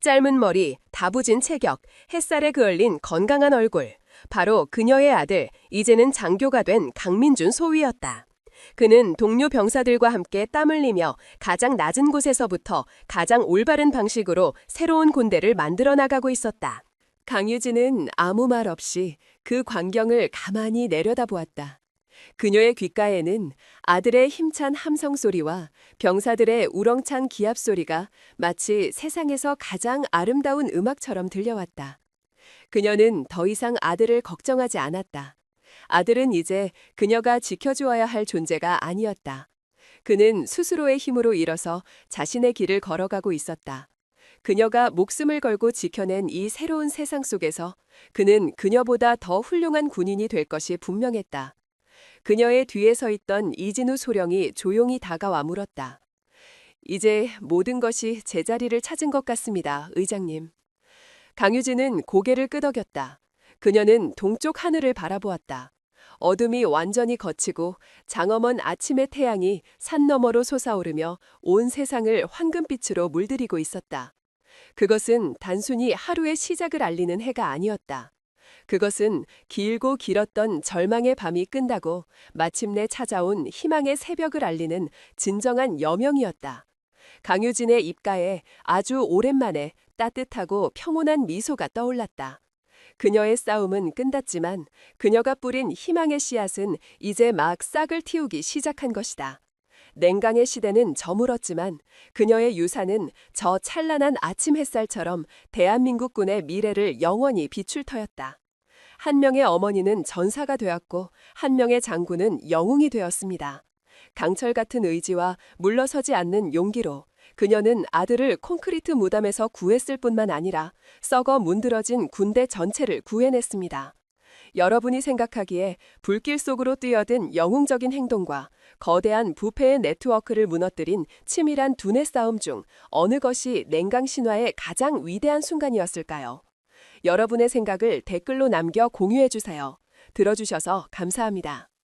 짧은 머리, 다부진 체격, 햇살에 그을린 건강한 얼굴. 바로 그녀의 아들, 이제는 장교가 된 강민준 소위였다. 그는 동료 병사들과 함께 땀 흘리며 가장 낮은 곳에서부터 가장 올바른 방식으로 새로운 군대를 만들어 나가고 있었다. 강유진은 아무 말 없이 그 광경을 가만히 내려다보았다. 그녀의 귓가에는 아들의 힘찬 함성 소리와 병사들의 우렁찬 기합 소리가 마치 세상에서 가장 아름다운 음악처럼 들려왔다. 그녀는 더 이상 아들을 걱정하지 않았다. 아들은 이제 그녀가 지켜주어야 할 존재가 아니었다. 그는 스스로의 힘으로 일어서 자신의 길을 걸어가고 있었다. 그녀가 목숨을 걸고 지켜낸 이 새로운 세상 속에서 그는 그녀보다 더 훌륭한 군인이 될 것이 분명했다. 그녀의 뒤에 서 있던 이진우 소령이 조용히 다가와 물었다. 이제 모든 것이 제자리를 찾은 것 같습니다, 의장님. 강유진은 고개를 끄덕였다. 그녀는 동쪽 하늘을 바라보았다. 어둠이 완전히 걷히고 장엄한 아침의 태양이 산 너머로 솟아오르며 온 세상을 황금빛으로 물들이고 있었다. 그것은 단순히 하루의 시작을 알리는 해가 아니었다. 그것은 길고 길었던 절망의 밤이 끝나고 마침내 찾아온 희망의 새벽을 알리는 진정한 여명이었다. 강유진의 입가에 아주 오랜만에 따뜻하고 평온한 미소가 떠올랐다. 그녀의 싸움은 끝났지만 그녀가 뿌린 희망의 씨앗은 이제 막 싹을 틔우기 시작한 것이다. 냉강의 시대는 저물었지만 그녀의 유산은 저 찬란한 아침 햇살처럼 대한민국군의 미래를 영원히 비출 터였다. 한 명의 어머니는 전사가 되었고 한 명의 장군은 영웅이 되었습니다. 강철 같은 의지와 물러서지 않는 용기로 그녀는 아들을 콘크리트 무덤에서 구했을 뿐만 아니라 썩어 문드러진 군대 전체를 구해냈습니다. 여러분이 생각하기에 불길 속으로 뛰어든 영웅적인 행동과 거대한 부패의 네트워크를 무너뜨린 치밀한 두뇌 싸움 중 어느 것이 냉강 신화의 가장 위대한 순간이었을까요? 여러분의 생각을 댓글로 남겨 공유해 주세요. 들어주셔서 감사합니다.